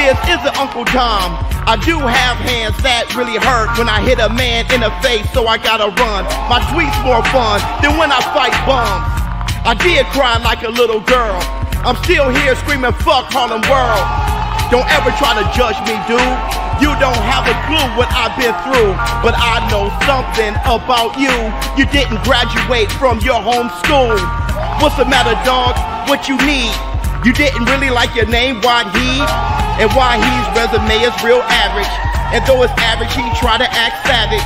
Biz isn't Uncle Tom. I do have hands that really hurt when I hit a man in the face, so I gotta run. My tweets more fun than when I fight bums. I did cry like a little girl. I'm still here screaming fuck Harlem World. Don't ever try to judge me, dude. You don't have a clue what I've been through, but I know something about you. You didn't graduate from your home school. What's the matter, dog? What you need? You didn't really like your name, Wahid? And Wahid's resume is real average. And though it's average, he try to act savage.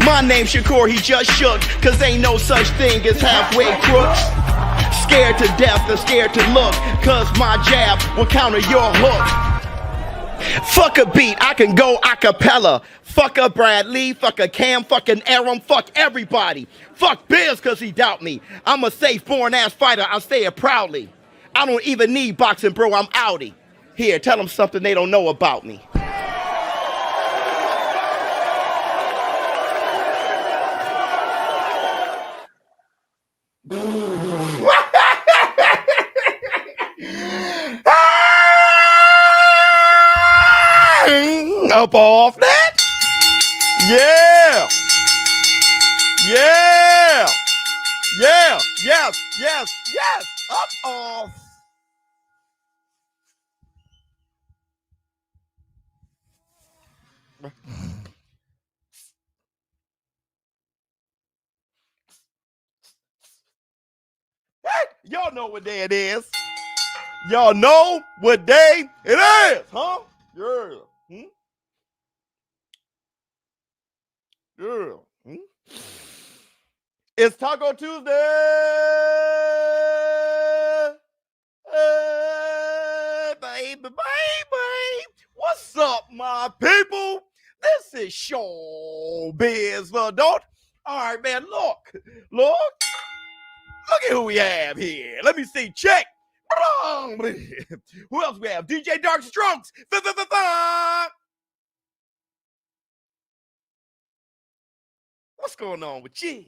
My name's Shakur, he just shook, cause ain't no such thing as halfway crooks. Scared to death and scared to look, cause my jab will counter your hook. Fuck a beat, I can go a cappella. Fuck a Bradley, fuck a Cam, fuck an Aram, fuck everybody. Fuck Biz cause he doubt me. I'm a safe born ass fighter, I say it proudly. I don't even need boxing, bro, I'm outie. Here, tell them something they don't know about me. Up off that? Yeah. Yeah. Yeah. Yes. Yes. Yes. Up off. Y'all know what day it is. Y'all know what day it is, huh? Yeah. Yeah. It's Taco Tuesday. Hey, baby, baby. What's up, my people? This is ShowBizz, don't. All right, man, look at who we have here. Let me see, check. Who else we have? DJ Dark Strokes. What's going on with you?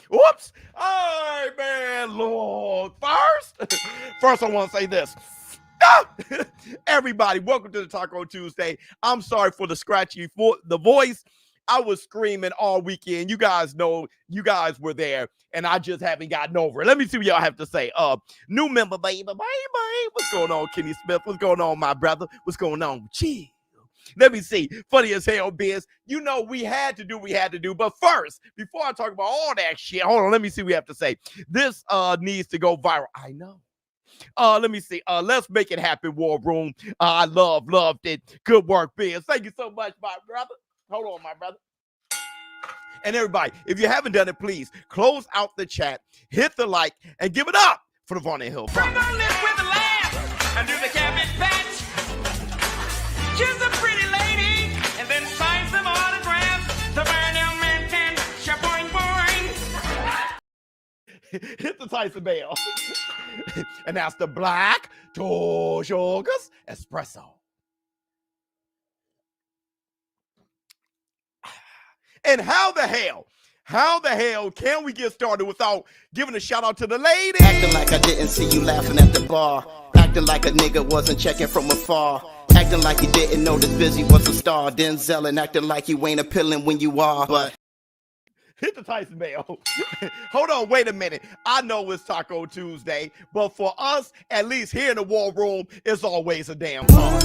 Whoops. All right, man, Lord. First I want to say this. Everybody, welcome to the Taco Tuesday. I'm sorry for the scratchy the voice. I was screaming all weekend. You guys know, you guys were there, and I just haven't gotten over it. Let me see what y'all have to say. New member, baby. What's going on, Kenny Smith? What's going on, my brother? What's going on? Chill. Let me see. Funny as hell, Biz. You know, we had to do. But first, before I talk about all that shit, hold on. Let me see what we have to say. This needs to go viral. I know. Let me see. Let's make it happen, War Room. I loved it. Good work, Biz. Thank you so much, my brother. Hold on, my brother. And everybody, if you haven't done it, please close out the chat, hit the like, and give it up for the Varney Hill. From the lip with the laugh and do the cabbage patch. Kiss a pretty lady and then sign some autographs. The Burnell man can shapoing boing. Hit the Tyson bell. And that's the Black Tortugas Espresso. And how the hell can we get started without giving a shout out to the lady? Acting like I didn't see you laughing at the bar. Acting like a nigga wasn't checking from afar. Acting like you didn't know this Busy was a star. Denzel and acting like you ain't appealing when you are. But hit the Tyson bell. Hold on, wait a minute. I know it's Taco Tuesday, but for us, at least here in the War Room, it's always a damn fun.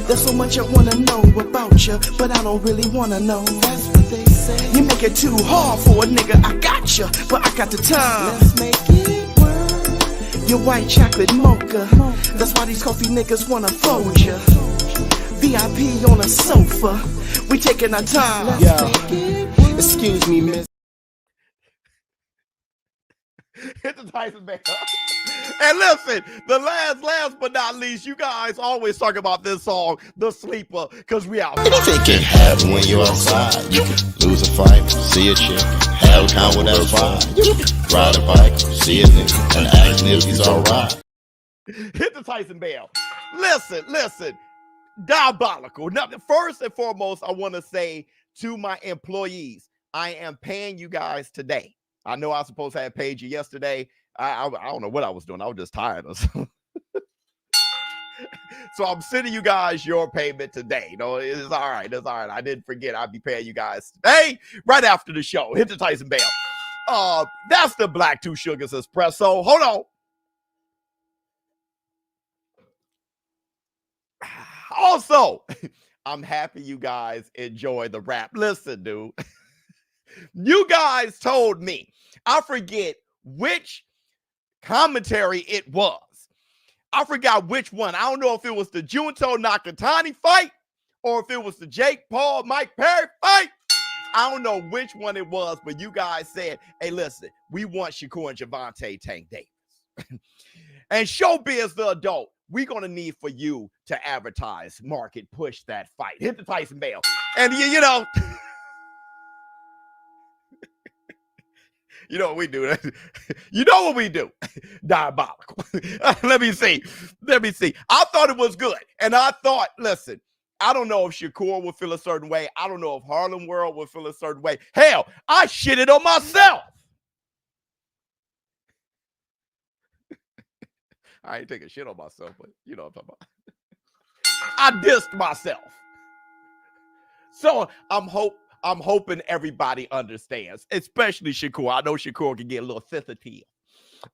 there's so much I wanna know about you, but I don't really wanna know. That's what they say. You make it too hard for a nigga. I got you, but I got the time. Let's make it work. Your white chocolate mocha. That's why these coffee niggas wanna fold you. VIP on a sofa. We taking our time. Yo, excuse me, miss. Hit the Tyson bell. And listen, the last but not least, you guys always talk about this song, The Sleeper, because we out. Anything can happen when you're outside. You can lose a fight, see a chick, have a con with that vibe. You can ride a bike, see a nigga, and ask if he's alright. Hit the Tyson bell. Listen. Diabolical. Now, first and foremost, I want to say to my employees, I am paying you guys today. I know I was supposed to have paid you yesterday. I don't know what I was doing. I was just tired of So I'm sending you guys your payment today. No, it's all right. It's all right. I didn't forget. I'll be paying you guys today, right after the show. Hit the Tyson bell. That's the Black Two Sugars Espresso. Hold on. Also, I'm happy you guys enjoy the rap. Listen, dude. You guys told me, I forget which commentary it was. I forgot which one. I don't know if it was the Junto Nakatani fight or if it was the Jake Paul, Mike Perry fight. I don't know which one it was, but you guys said, hey, listen, we want Shakur and Gervonta Tank Davis. And ShowBizz the adult, we're going to need for you to advertise, market, push that fight. Hit the Tyson bell. And you know, you know what we do. You know what we do. Diabolical. Let me see. I thought it was good. And I thought, listen, I don't know if Shakur would feel a certain way. I don't know if Harlem World would feel a certain way. Hell, I shitted on myself. I ain't taking shit on myself, but you know what I'm talking about. I dissed myself. So I'm hoping everybody understands, especially Shakur. I know Shakur can get a little sensitive.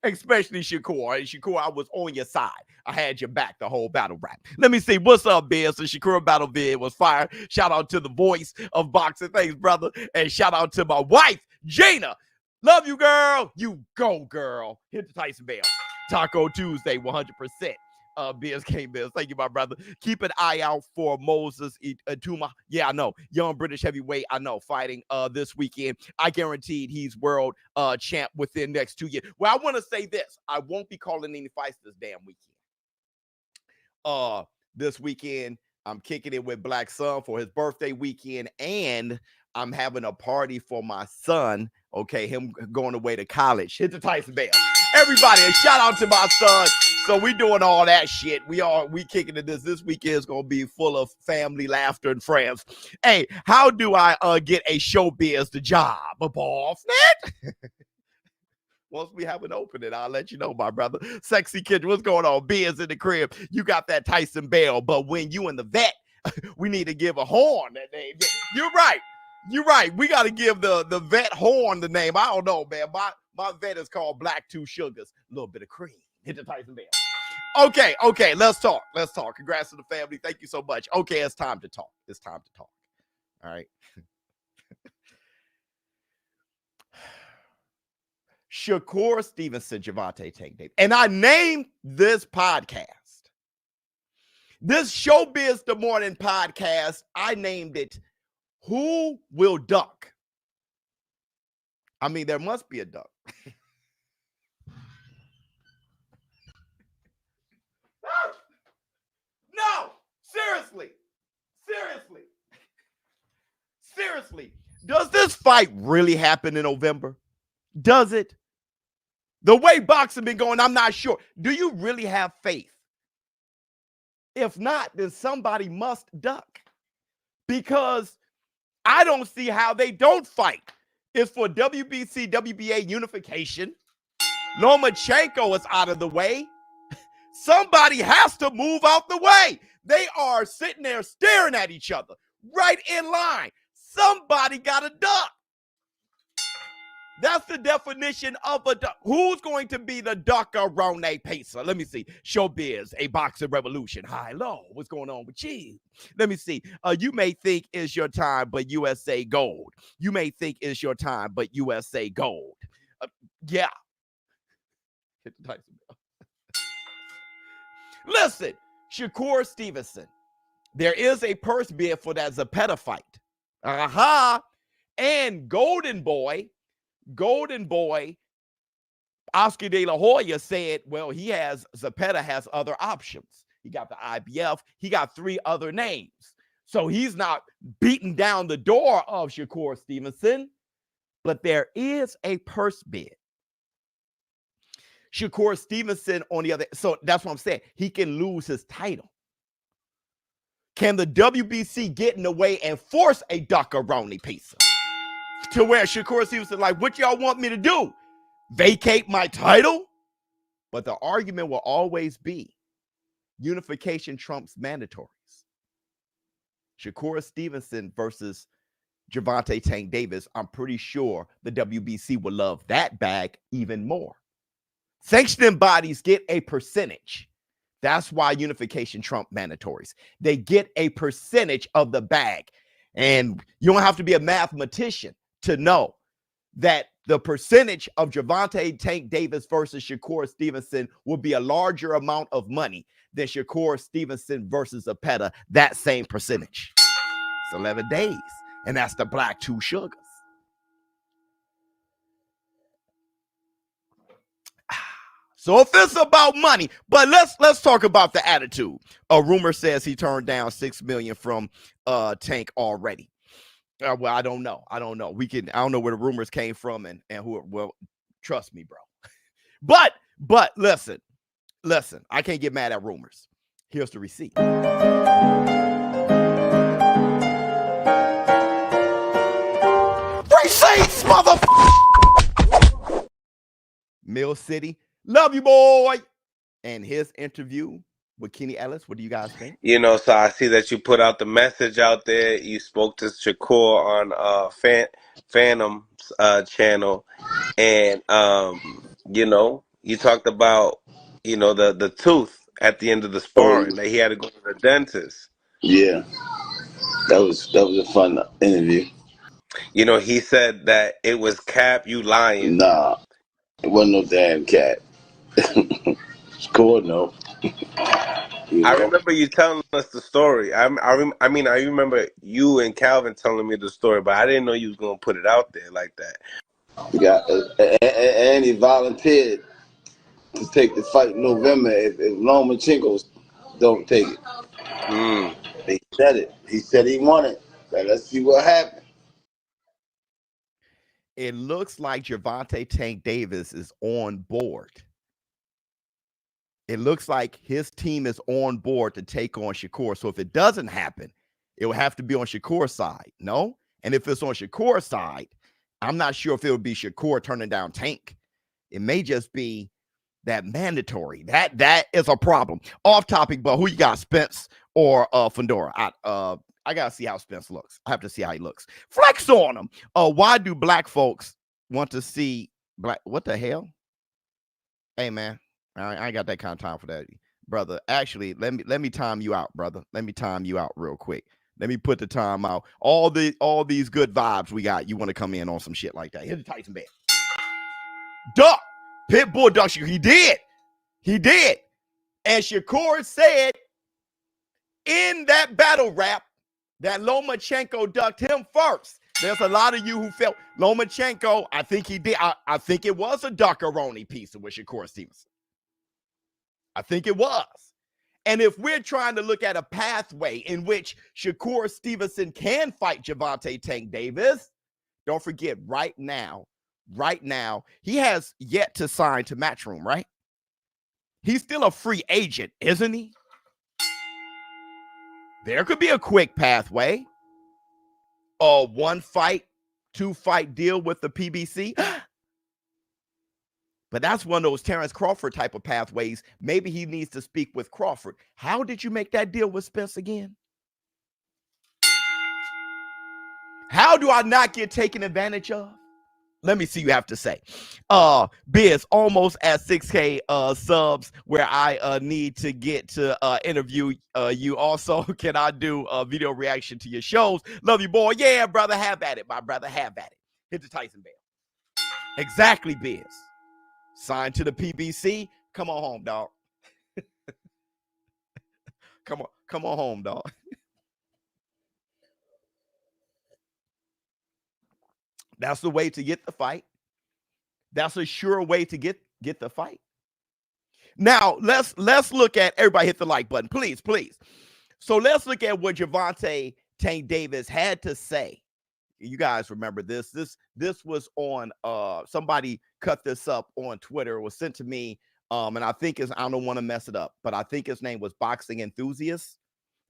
Especially Shakur. And Shakur, I was on your side. I had your back the whole battle rap. Let me see. What's up, Biz? The Shakur battle vid was fire. Shout out to the voice of boxing. Thanks, brother. And shout out to my wife, Jana. Love you, girl. You go, girl. Hit the Tyson bell. Taco Tuesday, 100%. BSK Biz. Thank you, my brother. Keep an eye out for Moses Ituma. Yeah, I know. Young British heavyweight, I know, fighting this weekend. I guaranteed he's world champ within next 2 years. Well, I want to say this. I won't be calling any fights this damn weekend. This weekend, I'm kicking it with Black Sun for his birthday weekend, and I'm having a party for my son. Okay, him going away to college. Hit the Tyson bell. Everybody, a shout out to my son. So we doing all that shit. We kicking it. This weekend is gonna be full of family, laughter, and friends. Hey, how do I get a ShowBizz the job? A ball snit? Once we have an opening, I'll let you know, my brother. Sexy Kid, what's going on? Biz in the crib. You got that Tyson bell, but when you in the vet, we need to give a horn that name. You're right. You're right. We got to give the vet horn the name. I don't know, man. My vet is called Black Two Sugars. A little bit of cream. Hit the Tyson bell. Okay. Let's talk. Congrats to the family. Thank you so much. Okay, it's time to talk. All right. Shakur Stevenson, Gervonta Tank Davis. And I named this podcast, this ShowBizz the Morning podcast, I named it Who Will Duck? I mean, there must be a duck. No, seriously. Does this fight really happen in November? Does it? The way boxing been going, I'm not sure. Do you really have faith? If not, then somebody must duck. Because I don't see how they don't fight. It's for WBC, WBA unification. Lomachenko is out of the way. Somebody has to move out the way. They are sitting there staring at each other, right in line. Somebody got to duck. That's the definition of a duck. Who's going to be the duck-a-rone pacer? Let me see. ShowBizz, a boxing revolution. High, low. What's going on with you? Let me see. You may think it's your time, but USA gold. You may think it's your time, but USA gold. Yeah. Hit the Tyson bell. Listen, Shakur Stevenson. There is a purse bid for that Zapata fight. And Golden Boy, Oscar De La Hoya said, well, Zapata has other options. He got the IBF. He got 3 other names. So he's not beating down the door of Shakur Stevenson, but there is a purse bid. Shakur Stevenson on the other, so that's what I'm saying. He can lose his title. Can the WBC get in the way and force a duck-a-rone pizza? To where Shakur Stevenson like, what y'all want me to do? Vacate my title? But the argument will always be, Unification trumps mandatories. Shakur Stevenson versus Gervonta Tank Davis. I'm pretty sure the WBC would love that bag even more. Sanctioning bodies get a percentage. That's why unification trump mandatories. They get a percentage of the bag. And you don't have to be a mathematician to know that the percentage of Gervonta Tank Davis versus Shakur Stevenson will be a larger amount of money than Shakur Stevenson versus Apeta, that same percentage. It's 11 days, and that's the black two sugars. So if it's about money, but let's talk about the attitude. A rumor says he turned down $6 million from Tank already. Well, I don't know. I don't know where the rumors came from and who. Well, trust me, bro. But listen, I can't get mad at rumors. Here's the receipt. Receipts, motherfucker. Mill City. Love you, boy. And his interview with Kenny Ellis. What do you guys think? You know, so I see that you put out the message out there. You spoke to Shakur on Phantom's channel, and you know, you talked about, you know, the tooth at the end of the sparring that he had to go to the dentist. Yeah, that was a fun interview. You know, he said that it was cap. You lying? Nah, it wasn't no damn cat. Score no. I remember you telling us the story. I mean, I remember you and Calvin telling me the story, but I didn't know you was gonna put it out there like that. And he volunteered to take the fight in November if Lomachenko don't take it. He said it. He said he wanted. Let's see what happens. It looks like Gervonta Tank Davis is on board. It looks like his team is on board to take on Shakur. So if it doesn't happen, it will have to be on Shakur's side. No? And if it's on Shakur's side, I'm not sure if it would be Shakur turning down Tank. It may just be that mandatory. That is a problem. Off topic, but who you got, Spence or Fedora? I gotta see how Spence looks. I have to see how he looks. Flex on him. Why do black folks want to see black? What the hell? Hey man, I ain't got that kind of time for that, brother. Actually, let me time you out, brother. Let me time you out real quick. Let me put the time out. All these good vibes we got. You want to come in on some shit like that? Hit the Tyson bed. Duck. Pitbull ducks you. He did. And Shakur said in that battle rap that Lomachenko ducked him first. There's a lot of you who felt Lomachenko, I think he did. I think it was a duckaroni piece with Shakur Stevenson. I think it was. And if we're trying to look at a pathway in which Shakur Stevenson can fight Gervonta Tank Davis, don't forget right now, he has yet to sign to Matchroom, right? He's still a free agent, isn't he? There could be a quick pathway. A 1 fight, 2 fight deal with the PBC. But that's one of those Terrence Crawford type of pathways. Maybe he needs to speak with Crawford. How did you make that deal with Spence again? How do I not get taken advantage of? Let me see you have to say. Biz, almost at 6K subs where I need to get to interview you. Also, can I do a video reaction to your shows? Love you, boy. Yeah, brother, have at it, my brother. Have at it. Hit the Tyson bell. Exactly, Biz. Signed to the PBC. Come on home, dog. Come on home, dog. That's the way to get the fight. That's a sure way to get the fight. Now, let's look at, everybody hit the like button, please. So let's look at what Gervonta Tank Davis had to say. You guys remember this. This was on, somebody cut this up on Twitter. It was sent to me, and I think I don't want to mess it up, but I think his name was Boxing Enthusiast.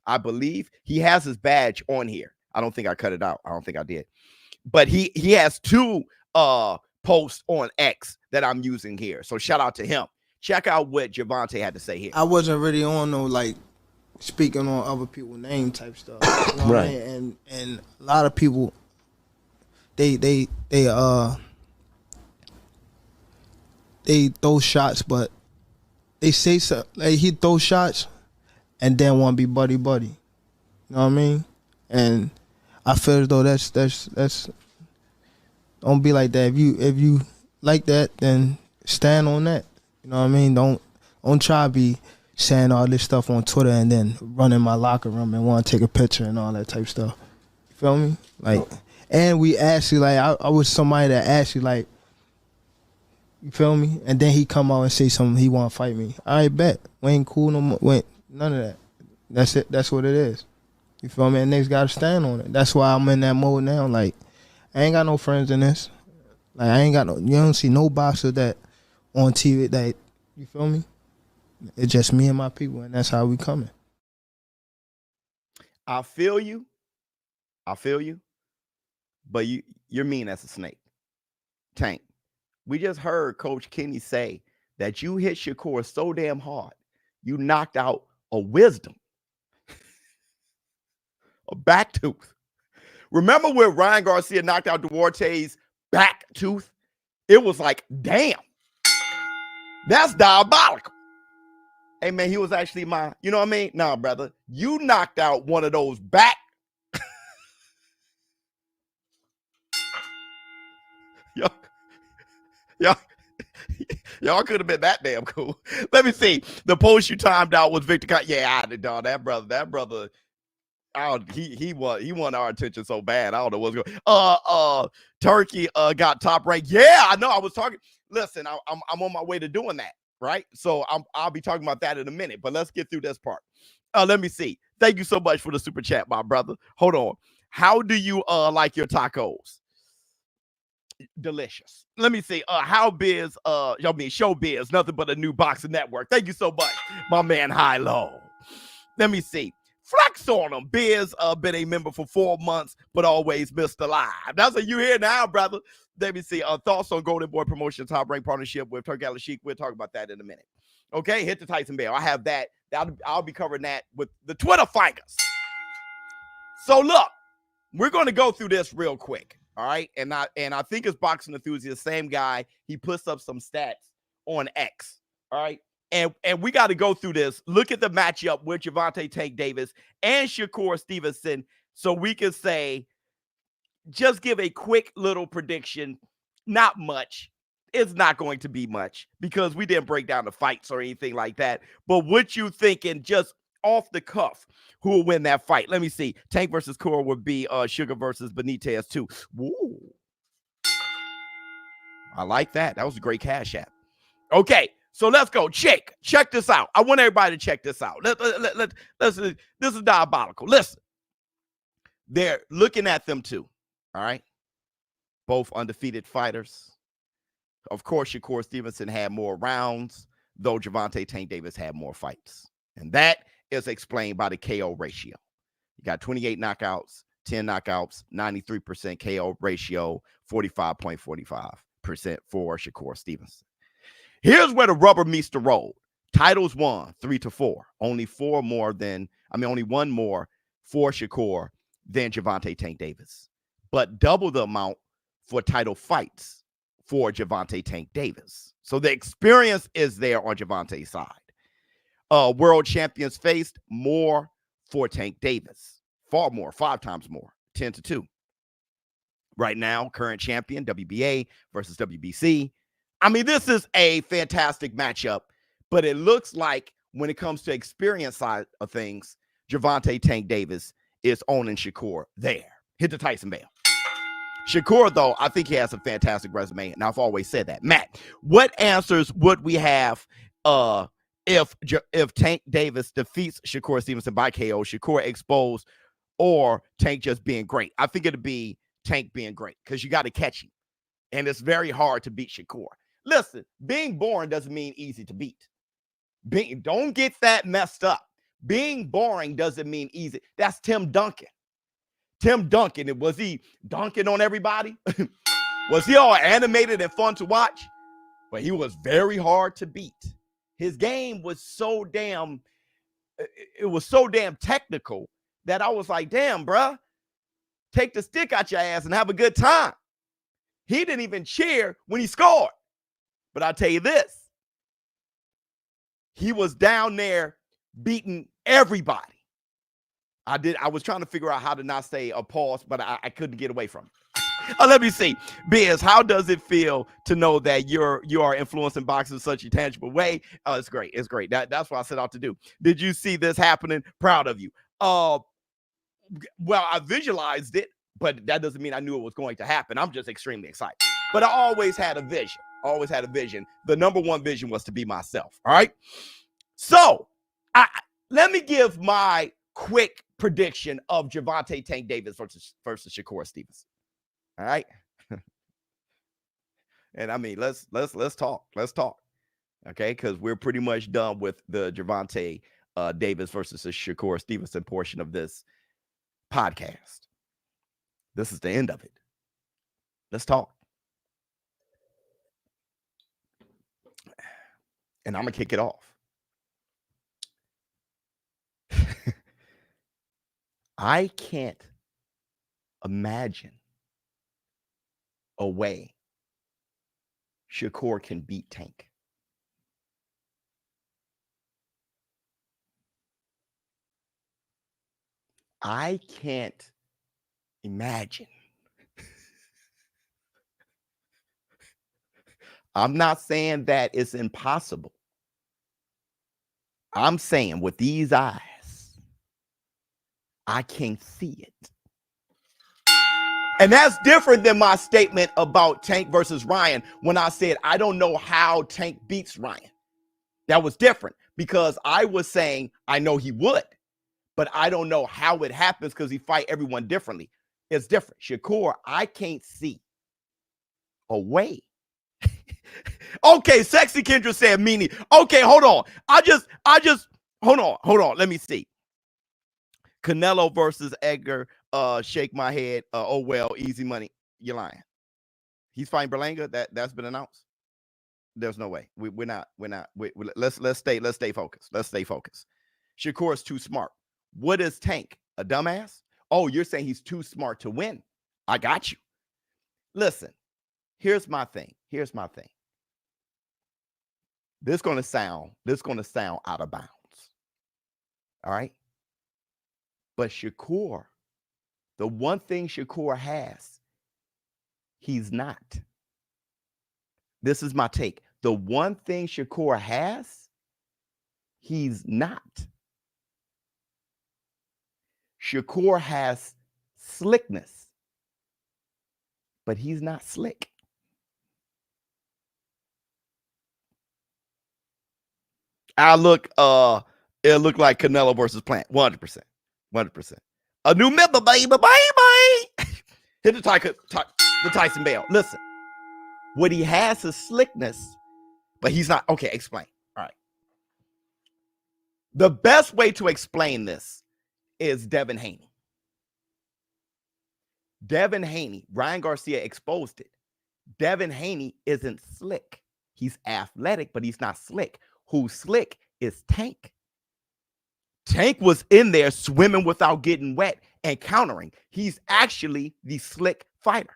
I believe he has his badge on here. I don't think I cut it out. I don't think I did. But he has 2 posts on X that I'm using here. So shout out to him. Check out what Gervonta had to say here. I wasn't really on no like speaking on other people's name type stuff. You know what I mean? And a lot of people they throw shots, but they say so, like he throw shots and then want to be buddy. You know what I mean? And I feel as though that's don't be like that. If you like that, then stand on that. You know what I mean? Don't try to be saying all this stuff on Twitter and then run in my locker room and want to take a picture and all that type of stuff. You feel me? Like, and we actually like I was somebody that actually like, you feel me? And then he come out and say something, he want to fight me. I bet we ain't cool no more. We ain't, none of that. That's it. That's what it is. You feel me? And niggas got to stand on it. That's why I'm in that mode now. Like, I ain't got no friends in this. Like, I ain't got no. You don't see no boxer that on TV that, you feel me? It's just me and my people, and that's how we coming. I feel you, but you're mean as a snake. Tank, we just heard Coach Kenny say that you hit Shakur so damn hard, you knocked out a wisdom, a back tooth. Remember when Ryan Garcia knocked out Duarte's back tooth? It was like, damn, that's diabolical. Hey, man, he was actually my, you know what I mean? Nah, brother, you knocked out one of those back. Y'all could have been that damn cool. Let me see. The post you timed out was Victor. Yeah, I did, dog. That brother. He won our attention so bad. I don't know what's going on. Turki got top rank. Yeah, I know. I was talking. Listen, I'm on my way to doing that, right? So I'll be talking about that in a minute. But let's get through this part. Let me see. Thank you so much for the super chat, my brother. Hold on. How do you like your tacos? Delicious. Let me see. ShowBizz, nothing but a new boxing network. Thank you so much, my man High Low. Let me see. Flex on them. Biz been a member for 4 months, but always missed alive. That's what you hear now, brother. Let me see. Thoughts on Golden Boy Promotion top rank partnership with Turki Sheik. We'll talk about that in a minute. Okay, hit the Tyson bell. I have that. I'll be covering that with the Twitter fighters. So look, we're going to go through this real quick. All right. And I think it's Boxing Enthusiast, same guy. He puts up some stats on X. All right. And we got to go through this. Look at the matchup with Gervonta Tank Davis and Shakur Stevenson. So we can say, just give a quick little prediction. Not much. It's not going to be much because we didn't break down the fights or anything like that. But what you thinking just off the cuff, who will win that fight? Let me see. Tank versus Core would be Sugar versus Benitez too. Woo. I like that. That was a great cash app. Okay, so let's go. Check this out. I want everybody to check this out. This is diabolical. Listen, they're looking at them too. All right, both undefeated fighters. Of course, Shakur Stevenson had more rounds, though Gervonta Tank Davis had more fights, and that is explained by the KO ratio. You got 28 knockouts, 10 knockouts, 93% KO ratio, 45.45% for Shakur Stevenson. Here's where the rubber meets the road. Titles won 3-4. Only one more for Shakur than Gervonta Tank Davis, but double the amount for title fights for Gervonta Tank Davis. So the experience is there on Gervonta's side. World champions faced more for Tank Davis. Far more, 5 times more, 10-2. Right now, current champion, WBA versus WBC. I mean, this is a fantastic matchup, but it looks like when it comes to experience side of things, Gervonta Tank Davis is owning Shakur there. Hit the Tyson bell. Shakur, though, I think he has a fantastic resume, and I've always said that. Matt, what answers would we have if Tank Davis defeats Shakur Stevenson by KO, Shakur exposed, or Tank just being great? I think it'd be Tank being great because you got to catch him, and it's very hard to beat Shakur. Listen, being boring doesn't mean easy to beat. Don't get that messed up. Being boring doesn't mean easy. That's Tim Duncan. Was he dunking on everybody? Was he all animated and fun to watch? But he was very hard to beat. His game was so damn, it was so damn technical that I was like, damn, bruh, take the stick out your ass and have a good time. He didn't even cheer when he scored. But I'll tell you this, he was down there beating everybody. I was trying to figure out how to not say a pause, but I couldn't get away from it. Let me see. Biz, how does it feel to know that you are influencing boxing in such a tangible way? It's great. It's great. That's what I set out to do. Did you see this happening? Proud of you. Well, I visualized it, but that doesn't mean I knew it was going to happen. I'm just extremely excited. But I always had a vision. Always had a vision. The number one vision was to be myself. All right. So let me give my quick prediction of Gervonta Tank Davis versus Shakur Stevenson. All right. And I mean, let's talk. Let's talk. Okay, because we're pretty much done with the Gervonta Davis versus the Shakur Stevenson portion of this podcast. This is the end of it. Let's talk. And I'm gonna kick it off. I can't imagine a way Shakur can beat Tank. I can't imagine. I'm not saying that it's impossible. I'm saying with these eyes, I can't see it. And that's different than my statement about Tank versus Ryan when I said I don't know how Tank beats Ryan. That was different because I was saying I know he would, but I don't know how it happens because he fight everyone differently. It's different. Shakur, I can't see a way. Okay, Sexy Kendra said meanie. Okay, hold on. I just hold on. Let me see. Canelo versus Edgar. Shake my head. Oh well, easy money. You're lying. He's fighting Berlanga. That's been announced. There's no way. We're not. Let's stay focused. Let's stay focused. Shakur is too smart. What is Tank? A dumbass? Oh, you're saying he's too smart to win. I got you. Listen, here's my thing. This gonna sound out of bounds. All right. But Shakur, the one thing Shakur has, he's not. This is my take. The one thing Shakur has, he's not. Shakur has slickness, but he's not slick. It'll look like Canelo versus Plant, 100%. 100%. A new member, baby. Hit the Tyson Bell. Listen, what he has is slickness, but he's not. Okay, explain. All right. The best way to explain this is Devin Haney. Devin Haney, Ryan Garcia exposed it. Devin Haney isn't slick. He's athletic, but he's not slick. Who's slick is Tank. Tank was in there swimming without getting wet and countering. He's actually the slick fighter.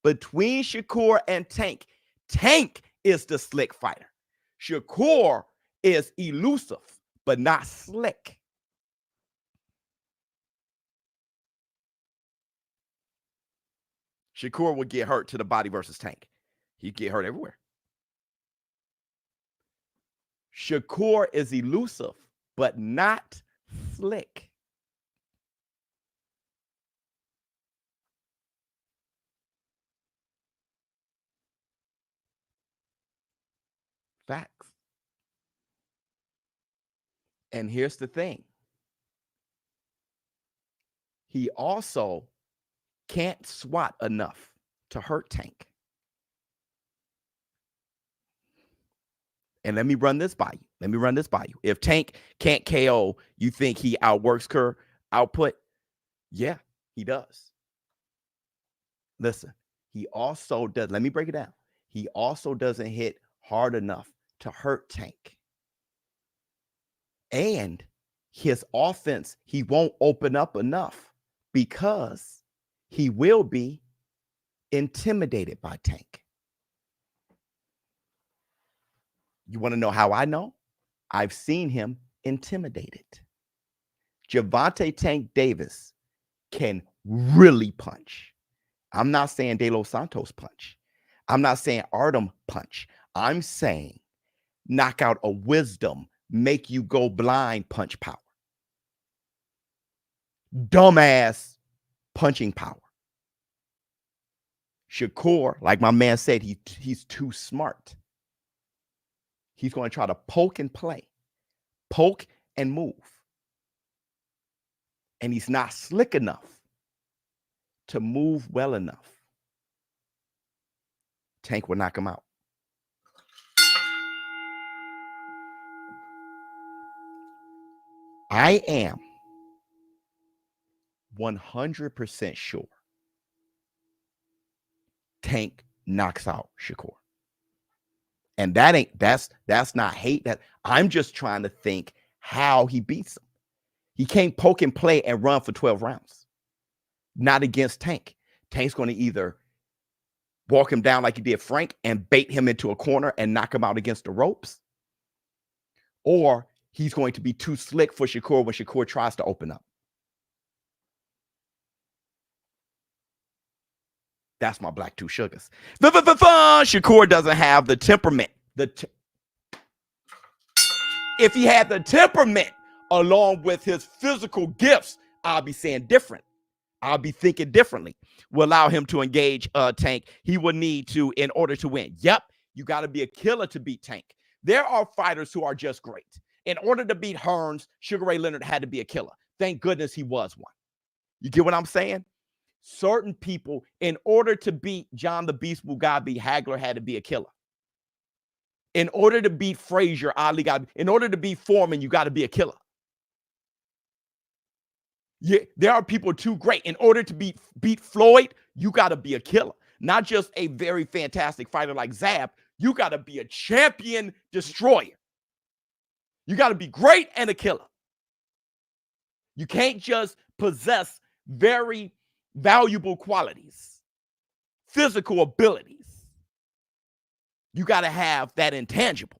Between Shakur and Tank, Tank is the slick fighter. Shakur is elusive, but not slick. Shakur would get hurt to the body versus Tank. He'd get hurt everywhere. Shakur is elusive, but not slick. Facts. And here's the thing. He also can't swat enough to hurt Tank. And let me run this by you. If Tank can't KO, you think he outworks Kerr output? Yeah, he does. Listen, he also does. Let me break it down. He also doesn't hit hard enough to hurt Tank. And his offense, he won't open up enough because he will be intimidated by Tank. You want to know how I know? I've seen him intimidated. Gervonta Tank Davis can really punch. I'm not saying De Los Santos punch. I'm not saying Artem punch. I'm saying knock out a wisdom, make you go blind punch power. Dumbass punching power. Shakur, like my man said, he's too smart. He's going to try to poke and play, poke and move. And he's not slick enough to move well enough. Tank will knock him out. I am 100% sure Tank knocks out Shakur. And that's not hate. That I'm just trying to think how he beats him. He can't poke and play and run for 12 rounds. Not against Tank. Tank's going to either walk him down like he did Frank and bait him into a corner and knock him out against the ropes. Or he's going to be too slick for Shakur when Shakur tries to open up. That's my black two sugars. Shakur doesn't have the temperament. If he had the temperament along with his physical gifts, I'll be saying different. I'll be thinking differently. Will allow him to engage Tank. He will need to in order to win. Yep, you got to be a killer to beat Tank. There are fighters who are just great. In order to beat Hearns, Sugar Ray Leonard had to be a killer. Thank goodness he was one. You get what I'm saying? Certain people, in order to beat John the Beast Mugabe, Hagler had to be a killer. In order to beat Frazier, Ali in order to beat Foreman, you got to be a killer. Yeah, there are people too great. In order to beat Floyd, you got to be a killer. Not just a very fantastic fighter like Zab. You got to be a champion destroyer. You got to be great and a killer. You can't just possess very valuable qualities, physical abilities. You got to have that intangible.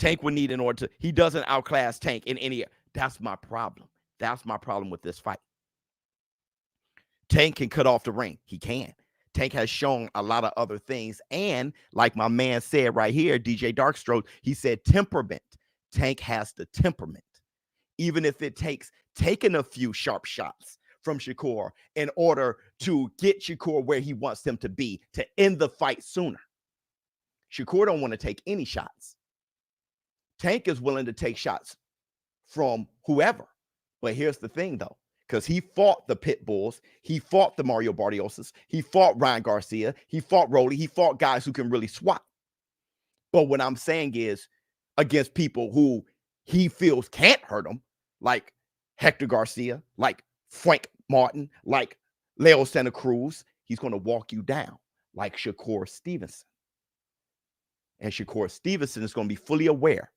Tank would need in order to, he doesn't outclass Tank in any, that's my problem. That's my problem with this fight. Tank can cut off the ring. He can. Tank has shown a lot of other things. And like my man said right here, DJ Darkstroke, he said temperament. Tank has the temperament. Even if it takes taking a few sharp shots from Shakur in order to get Shakur where he wants him to be to end the fight sooner. Shakur don't want to take any shots. Tank is willing to take shots from whoever. But here's the thing, though, because he fought the Pit Bulls, he fought the Mario Barriosas, he fought Ryan Garcia, he fought Rolly, he fought guys who can really swat. But what I'm saying is against people who he feels can't hurt him, like Hector Garcia, like Frank Martin, like Leo Santa Cruz, he's going to walk you down like Shakur Stevenson. And Shakur Stevenson is going to be fully aware,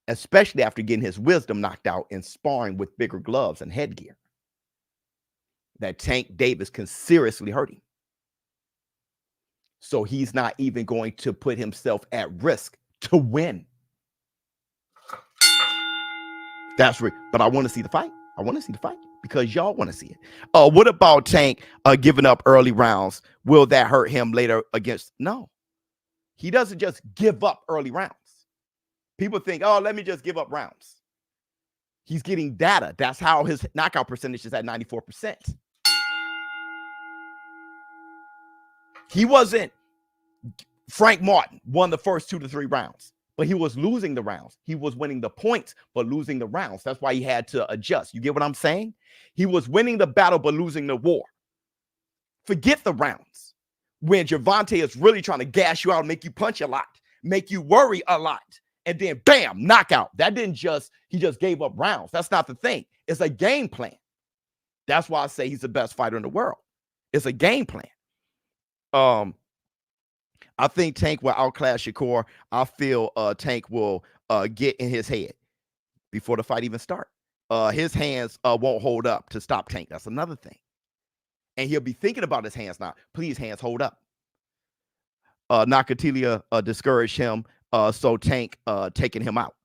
especially after getting his wisdom knocked out in sparring with bigger gloves and headgear, that Tank Davis can seriously hurt him. So he's not even going to put himself at risk to win. That's right. But I want to see the fight. I want to see the fight because y'all want to see it. What about Tank giving up early rounds? Will that hurt him later against? No. He doesn't just give up early rounds. People think, oh, let me just give up rounds. He's getting data. That's how his knockout percentage is at 94%. He wasn't Frank Martin, won the first 2 to 3 rounds, but he was losing the rounds. He was winning the points, but losing the rounds. That's why he had to adjust. You get what I'm saying? He was winning the battle, but losing the war. Forget the rounds. When Gervonta is really trying to gas you out, make you punch a lot, make you worry a lot. And then bam, knockout. That didn't just, he just gave up rounds. That's not the thing. It's a game plan. That's why I say he's the best fighter in the world. It's a game plan. I think Tank will outclass Shakur. I feel Tank will get in his head. before the fight even start. His hands won't hold up to stop Tank. That's another thing. And he'll be thinking about his hands now. Please, hands, hold up. Nakatilia discouraged him, so Tank taking him out.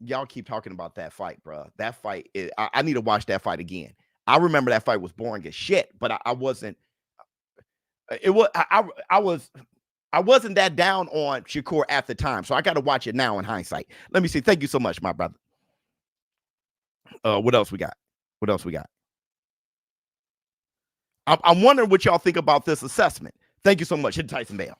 Y'all keep talking about that fight, bro. That fight, I need to watch that fight again. I remember that fight was boring as shit, but I wasn't. I wasn't that down on Shakur at the time, so I got to watch it now in hindsight. Let me see. Thank you so much, my brother. What else we got? What else we got? I'm wondering what y'all think about this assessment. Thank you so much. Hit Tyson Bale.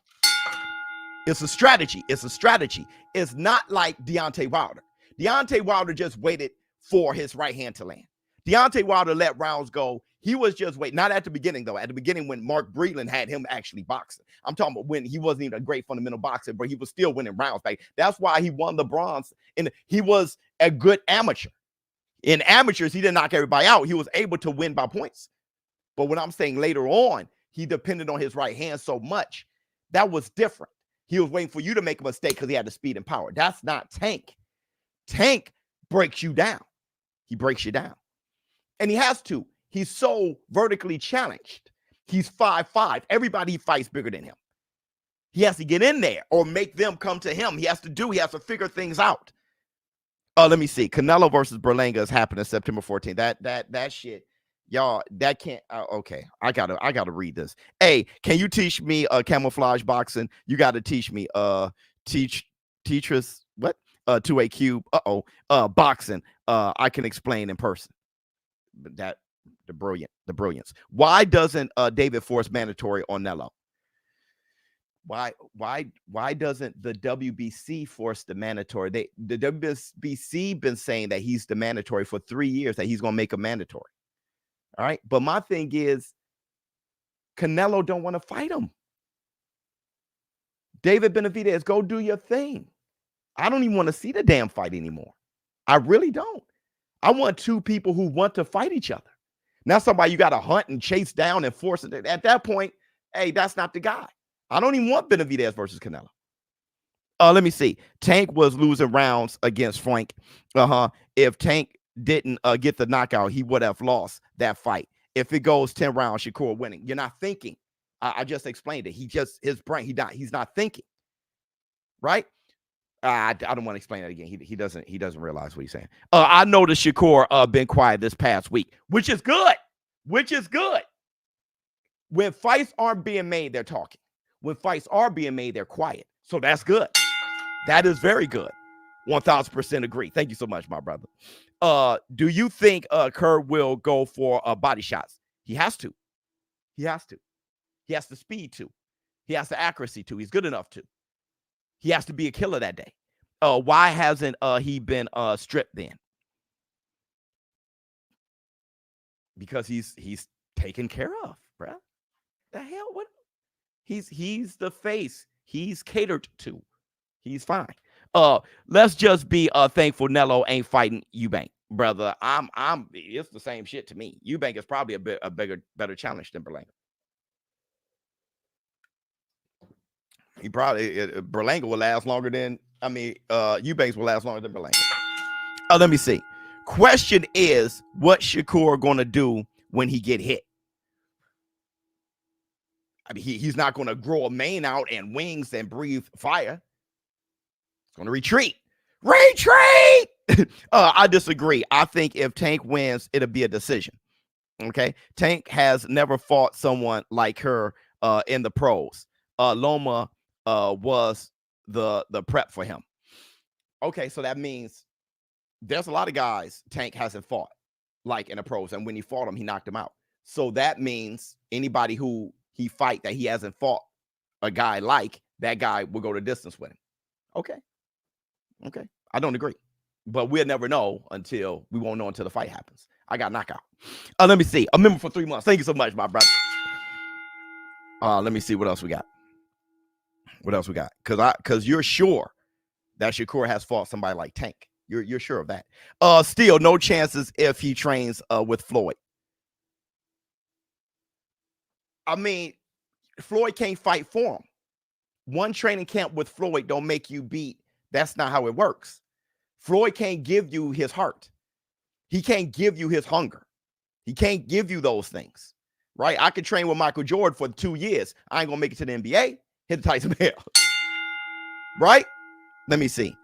It's a strategy. It's a strategy. It's not like Deontay Wilder. Deontay Wilder just waited for his right hand to land. Deontay Wilder let rounds go. He was just waiting. Not at the beginning, though. At the beginning, when Mark Breland had him actually boxing. I'm talking about when he wasn't even a great fundamental boxer, but he was still winning rounds back. That's why he won the bronze. And he was a good amateur. In amateurs, he didn't knock everybody out. He was able to win by points. But what I'm saying later on, he depended on his right hand so much. That was different. He was waiting for you to make a mistake because he had the speed and power. That's not Tank. Tank breaks you down. He breaks you down. And he has to. He's so vertically challenged. He's 5'5". Everybody he fights bigger than him. He has to get in there or make them come to him. He has to figure things out. Let me see. Canelo versus Berlanga is happening September 14th. That shit. Y'all, that can't. Okay, I gotta read this. Hey, can you teach me camouflage boxing? You got to teach me. Teachers what? 2A cube. Boxing. I can explain in person. But the brilliance. Why doesn't David force mandatory on Nello? Why doesn't the WBC force the mandatory? The WBC been saying that he's the mandatory for 3 years, that he's gonna make a mandatory. All right. But my thing is, Canelo don't want to fight him. David Benavidez, go do your thing. I don't even want to see the damn fight anymore. I really don't. I want two people who want to fight each other. Not somebody you got to hunt and chase down and force it. At that point, hey, that's not the guy. I don't even want Benavidez versus Canelo. Let me see. Tank was losing rounds against Frank. If Tank didn't get the knockout, he would have lost that fight. If it goes 10 rounds, Shakur winning. You're not thinking. I just explained it. His brain, he's not thinking. Right? I don't want to explain that again. He doesn't realize what he's saying. I noticed Shakur been quiet this past week, which is good. When fights aren't being made, they're talking. When fights are being made, they're quiet. So that's good. That is very good. 1000% agree. Thank you so much, my brother. Do you think Kerr will go for body shots? He has to. He has the speed to. He has the accuracy to. He's good enough to. He has to be a killer that day. Why hasn't he been stripped then? Because he's taken care of, bruh. The hell? What? He's the face. He's catered to. He's fine. Let's just be thankful Nello ain't fighting Eubank, brother. It's the same shit to me. Eubank is probably a better challenge than Berlanga. He probably Berlanga will last longer than Eubanks will last longer than Berlanga. Let me see. Question is, what Shakur gonna do when he get hit? I mean, he's not gonna grow a mane out and wings and breathe fire. He's gonna retreat. I disagree. I think if Tank wins, it'll be a decision. Okay. Tank has never fought someone like her in the pros. Loma was the prep for him. Okay, so that means there's a lot of guys Tank hasn't fought like in the pros, and when he fought him, he knocked him out. So that means anybody who he fight that he hasn't fought a guy like, that guy will go the distance with him. Okay. I don't agree, but we'll never know until the fight happens. I got knockout. Let me see. A member for 3 months. Thank you so much, my brother. Let me see what else we got. Because you're sure that Shakur has fought somebody like Tank. You're sure of that. Still no chances if he trains with Floyd. I mean, Floyd can't fight for him. One training camp with Floyd don't make you beat. That's not how it works. Floyd can't give you his heart. He can't give you his hunger. He can't give you those things, right? I could train with Michael Jordan for 2 years. I ain't gonna make it to the NBA. Hit the Tyson bell, right? Let me see.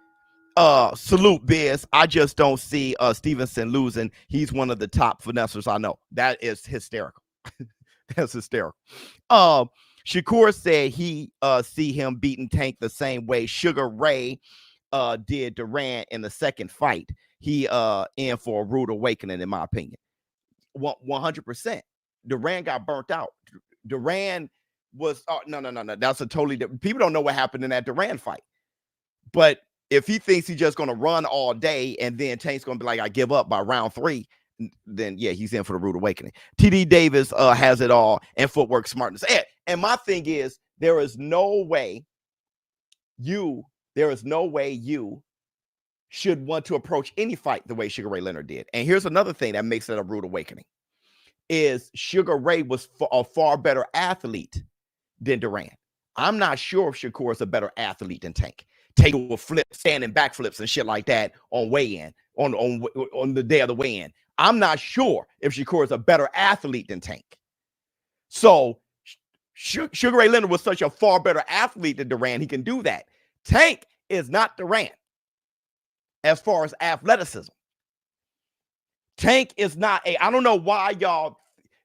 Salute Biz. I just don't see Stevenson losing. He's one of the top finessers I know. That is hysterical. That's hysterical. Shakur said he see him beating Tank the same way Sugar Ray did Durant in the second fight. He in for a rude awakening, in my opinion. 100%. Durant got burnt out. Durant was no. That's a totally different. People don't know what happened in that Durant fight. But if he thinks he's just going to run all day and then Tank's going to be like, I give up by round 3, then yeah, he's in for the rude awakening. TD Davis has it all and footwork smartness. And my thing is, there is no way you should want to approach any fight the way Sugar Ray Leonard did. And here's another thing that makes it a rude awakening is Sugar Ray was a far better athlete than Durant. I'm not sure if Shakur is a better athlete than Tank. Tank will flip, standing backflips and shit like that on weigh-in, on the day of the weigh-in. I'm not sure if Shakur is a better athlete than Tank. So Sugar Ray Leonard was such a far better athlete than Durant. He can do that. Tank is not Durant as far as athleticism. Tank is not I don't know why y'all,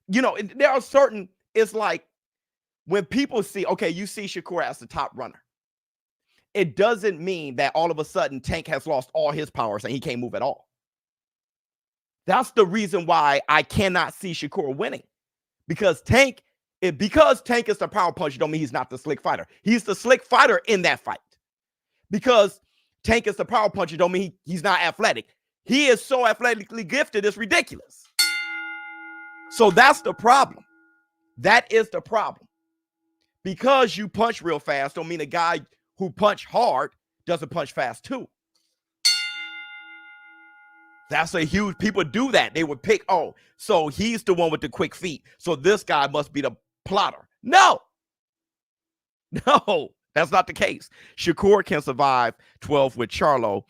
there are certain, it's like when people see, okay, you see Shakur as the top runner. It doesn't mean that all of a sudden Tank has lost all his powers and he can't move at all. That's the reason why I cannot see Shakur winning. Because Tank is the power puncher, don't mean he's not the slick fighter. He's the slick fighter in that fight. Because Tank is the power puncher, don't mean he's not athletic. He is so athletically gifted, it's ridiculous. So that's the problem. That is the problem. Because you punch real fast don't mean a guy who punch hard doesn't punch fast too. That's a huge, people do that. They would pick, so he's the one with the quick feet, so this guy must be the plotter. No, that's not the case. Shakur can survive 12 with Charlo,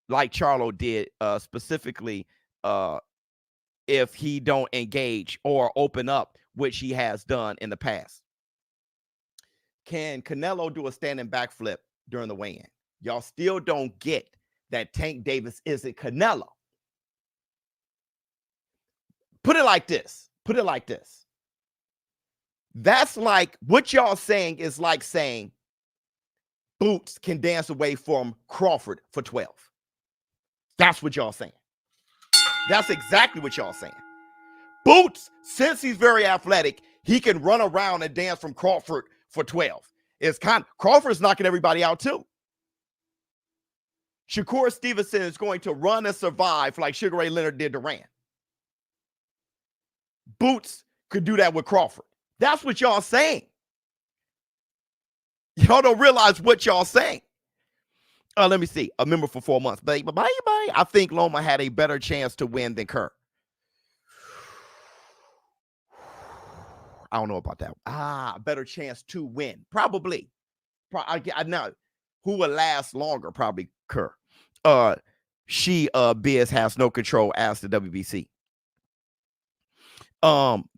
like Charlo did, specifically if he don't engage or open up, which he has done in the past. Can Canelo do a standing backflip during the weigh-in? Y'all still don't get that Tank Davis isn't Canelo. Put it like this. That's like, what y'all saying is like saying Boots can dance away from Crawford for 12. That's what y'all saying. That's exactly what y'all saying. Boots, since he's very athletic, he can run around and dance from Crawford for 12. Crawford's knocking everybody out too. Shakur Stevenson is going to run and survive like Sugar Ray Leonard did Durant. Boots could do that with Crawford. That's what y'all saying. Y'all don't realize what y'all saying. Let me see. A member for 4 months. Bye. I think Loma had a better chance to win than Kerr. I don't know about that. Better chance to win. Probably. I know. Who will last longer? Probably Kerr. Biz has no control as the WBC.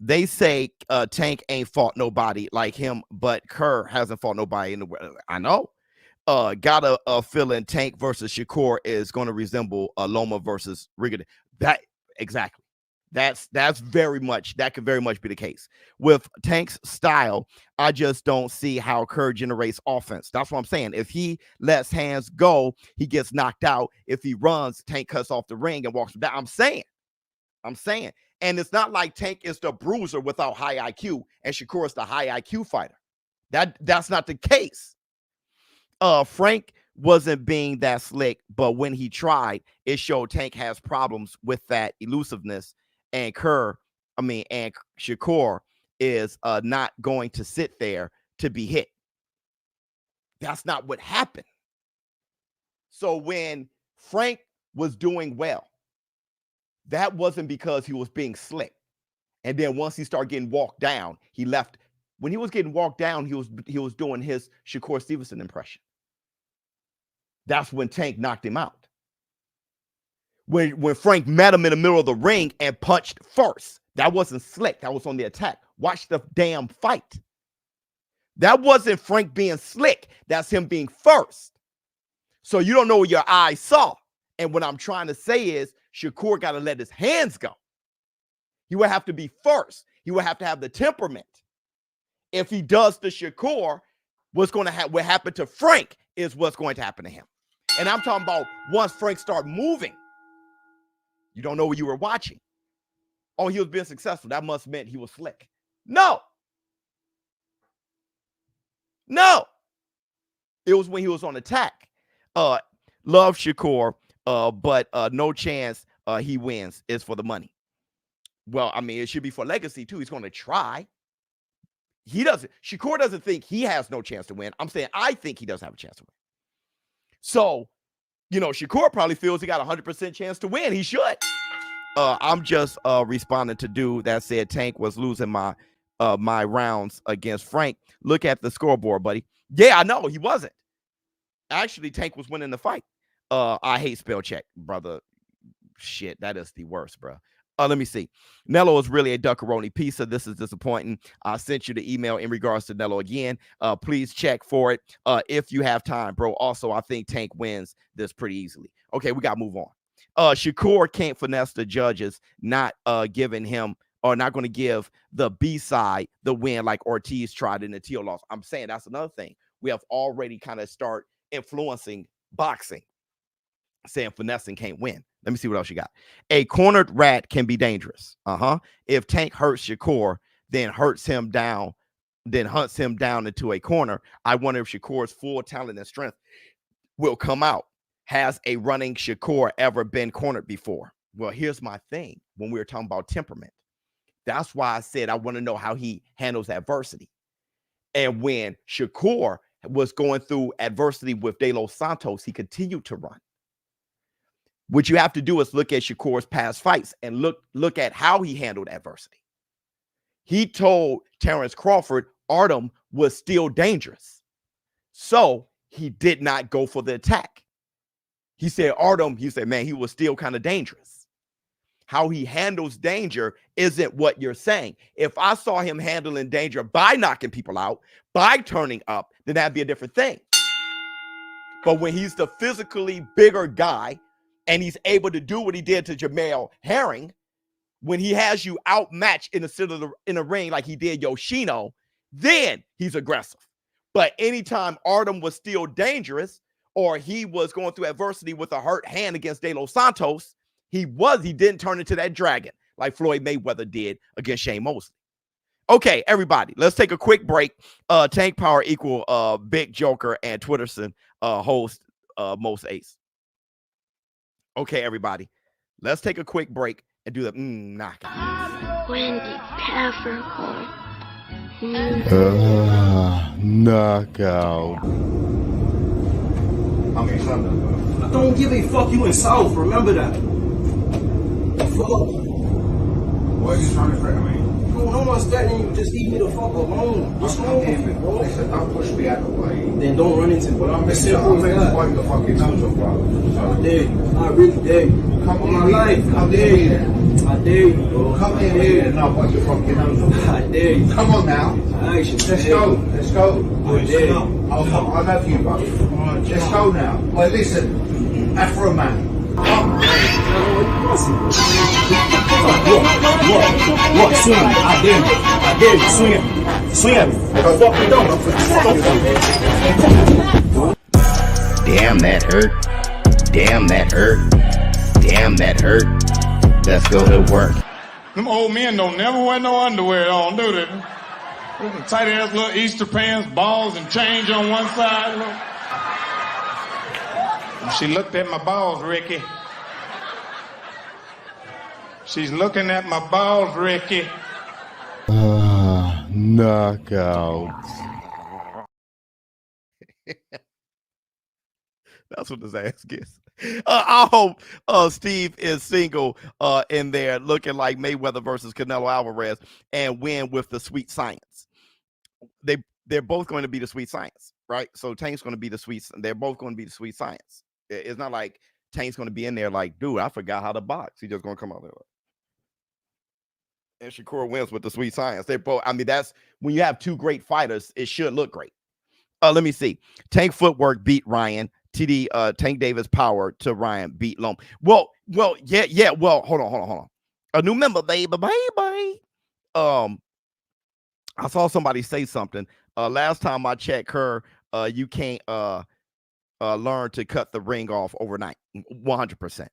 They say Tank ain't fought nobody like him, but Kerr hasn't fought nobody in the world. I know. Got a feeling Tank versus Shakur is going to resemble Loma versus Riggin. That exactly. That's very much, that could very much be the case. With Tank's style, I just don't see how Kerr generates offense. That's what I'm saying. If he lets hands go, he gets knocked out. If he runs, Tank cuts off the ring and walks down. I'm saying. And it's not like Tank is the bruiser without high IQ and Shakur is the high IQ fighter. That's not the case. Frank wasn't being that slick, but when he tried, it showed Tank has problems with that elusiveness. And Shakur is not going to sit there to be hit. That's not what happened. So when Frank was doing well, that wasn't because he was being slick. And then once he started getting walked down, he left. When he was getting walked down, he was doing his Shakur Stevenson impression. That's when Tank knocked him out. when Frank met him in the middle of the ring and punched first. That wasn't slick. That was on the attack. Watch the damn fight. That wasn't Frank being slick. That's him being first. So you don't know what your eyes saw. And what I'm trying to say is Shakur got to let his hands go. He would have to be first. He would have to have the temperament. If he does to Shakur, what happened to Frank is what's going to happen to him. And I'm talking about once Frank started moving, you don't know what you were watching. Oh, he was being successful. That must meant he was slick. No. It was when he was on attack. Love Shakur, but no chance he wins. It's for the money. Well, I mean, it should be for legacy too. He's going to try. Shakur doesn't think he has no chance to win. I'm saying I think he doesn't have a chance to win. So, Shakur probably feels he got a 100% chance to win. He should. I'm just responding to dude that said Tank was losing my rounds against Frank. Look at the scoreboard, buddy. Yeah, I know he wasn't. Actually, Tank was winning the fight. I hate spell check, brother. Shit, that is the worst, bro. Let me see. Nello is really a duckaroni pizza. This is disappointing. I sent you the email in regards to Nello again. Please check for it if you have time, bro. Also, I think Tank wins this pretty easily. Okay, we got to move on. Shakur can't finesse the judges, not giving him or not going to give the B side the win like Ortiz tried in the Teal loss. I'm saying that's another thing. We have already kind of start influencing boxing, saying finessing can't win. Let me see what else you got. A cornered rat can be dangerous. If Tank hurts Shakur, then hunts him down into a corner. I wonder if Shakur's full talent and strength will come out. Has a running Shakur ever been cornered before? Well, here's my thing. When we were talking about temperament, that's why I said I want to know how he handles adversity. And when Shakur was going through adversity with De Los Santos, he continued to run. What you have to do is look at Shakur's past fights and look at how he handled adversity. He told Terrence Crawford Artem was still dangerous. So he did not go for the attack. He said Artem, man, he was still kind of dangerous. How he handles danger isn't what you're saying. If I saw him handling danger by knocking people out, by turning up, then that'd be a different thing. But when he's the physically bigger guy, and he's able to do what he did to Jamel Herring, when he has you outmatched in the ring like he did Yoshino, then he's aggressive. But anytime Artem was still dangerous, or he was going through adversity with a hurt hand against De Los Santos, he didn't turn into that dragon like Floyd Mayweather did against Shane Mosley. Okay, everybody, let's take a quick break. Tank Power equal Big Joker and Twitterson host Most Ace. Okay, everybody, let's take a quick break and do the knockout. When did Peppercorn? Knockout. I don't give a fuck, you in South, remember that. Fuck. What are you trying to threaten me? No one's threatening you, just leave me the fuck alone. What's wrong with you, bro? Listen, don't push me out of the way. Then don't run into me. I'm as simple as that. Wipe the fucking nose off, bro. I dare you. I really dare you. Come on my life. I dare you. I dare you, bro. Come in here and I'll wipe your fucking nose off. I dare you. Come on now. Let's go. Let's go. I dare you. I love you, bro. Let's go now. Well, listen. Afro man. What? Swing at me. I dare you. I dare you. Swing at me. Swing at me. Fucking don't. Damn, that hurt. Damn, that hurt. Damn, that hurt. Let's go to work. Them old men don't never wear no underwear on, do they? Tight ass little Easter pants, balls, and change on one side. Look. She looked at my balls, Ricky. She's looking at my balls, Ricky. Knockout. That's what this ass gets. I hope Steve is single in there looking like Mayweather versus Canelo Alvarez and win with the sweet science. They're both going to be the sweet science, right? So Tank's going to be the sweet. They're both going to be the sweet science. It's not like Tank's going to be in there like, dude, I forgot how to box. He's just going to come out there. And Shakur wins with the sweet science. They both, I mean, that's when you have two great fighters, it should look great. Let me see. Tank footwork beat Ryan. TD Tank Davis power to Ryan beat Lom. Well, yeah. Well, hold on. A new member, baby. I saw somebody say something. Last time I checked her, you can't learn to cut the ring off overnight. 100%.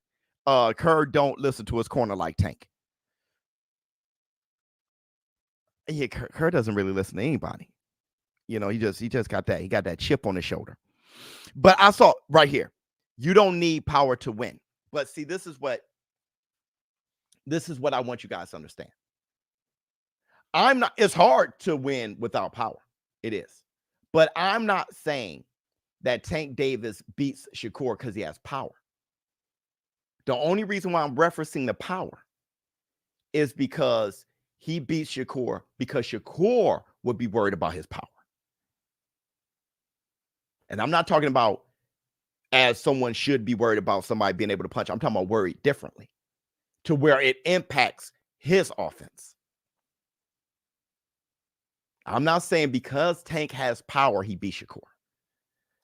Kerr don't listen to his corner like Tank. Yeah, Kerr doesn't really listen to anybody. You know, he just got that. He got that chip on his shoulder. But I saw right here, you don't need power to win. But see, this is what I want you guys to understand. It's hard to win without power. It is. But I'm not saying that Tank Davis beats Shakur because he has power. The only reason why I'm referencing the power is because he beats Shakur because Shakur would be worried about his power. And I'm not talking about as someone should be worried about somebody being able to punch. I'm talking about worried differently to where it impacts his offense. I'm not saying because Tank has power, he beats Shakur.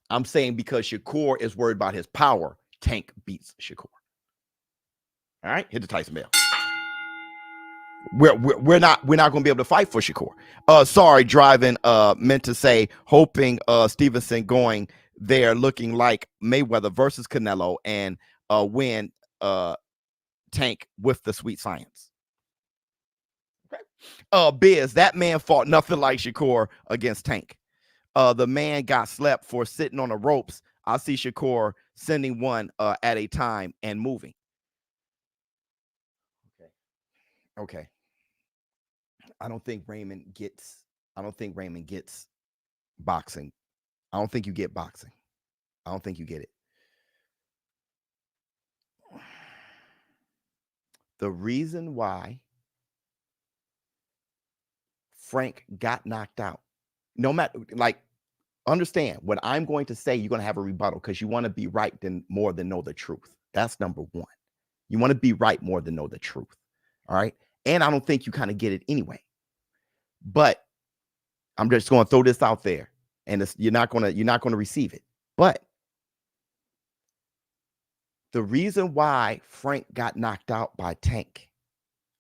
I'm saying because Shakur is worried about his power, Tank beats Shakur. All right, hit the Tyson bell. We're not going to be able to fight for Shakur. Sorry, driving. Meant to say, hoping Stevenson going there, looking like Mayweather versus Canelo, and win Tank with the sweet science. Okay. Biz, that man fought nothing like Shakur against Tank. The man got slept for sitting on the ropes. I see Shakur sending one at a time and moving. Okay. I don't think Raymond gets boxing. I don't think you get boxing. I don't think you get it. The reason why Frank got knocked out, no matter, like, understand what I'm going to say, you're going to have a rebuttal because you want to be right more than know the truth. That's number one. You want to be right more than know the truth. All right. And I don't think you kind of get it anyway. But I'm just going to throw this out there, and you're not going to receive it. But the reason why Frank got knocked out by Tank's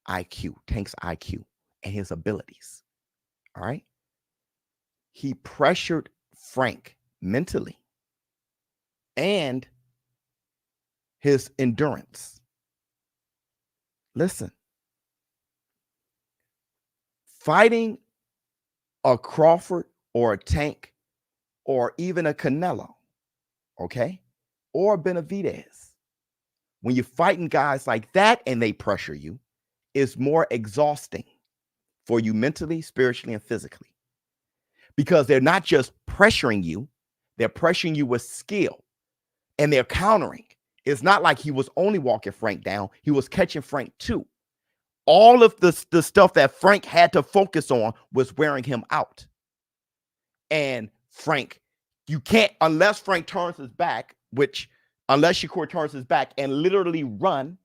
IQ and his abilities. All right. He pressured Frank mentally and his endurance. Listen. Fighting a Crawford or a Tank or even a Canelo, okay, or a Benavidez, when you're fighting guys like that and they pressure you, it's more exhausting for you mentally, spiritually, and physically. Because they're not just pressuring you, they're pressuring you with skill and they're countering. It's not like he was only walking Frank down, he was catching Frank too. All of the stuff that Frank had to focus on was wearing him out. And Frank, you can't, unless Frank turns his back, unless Shakur turns his back and literally run,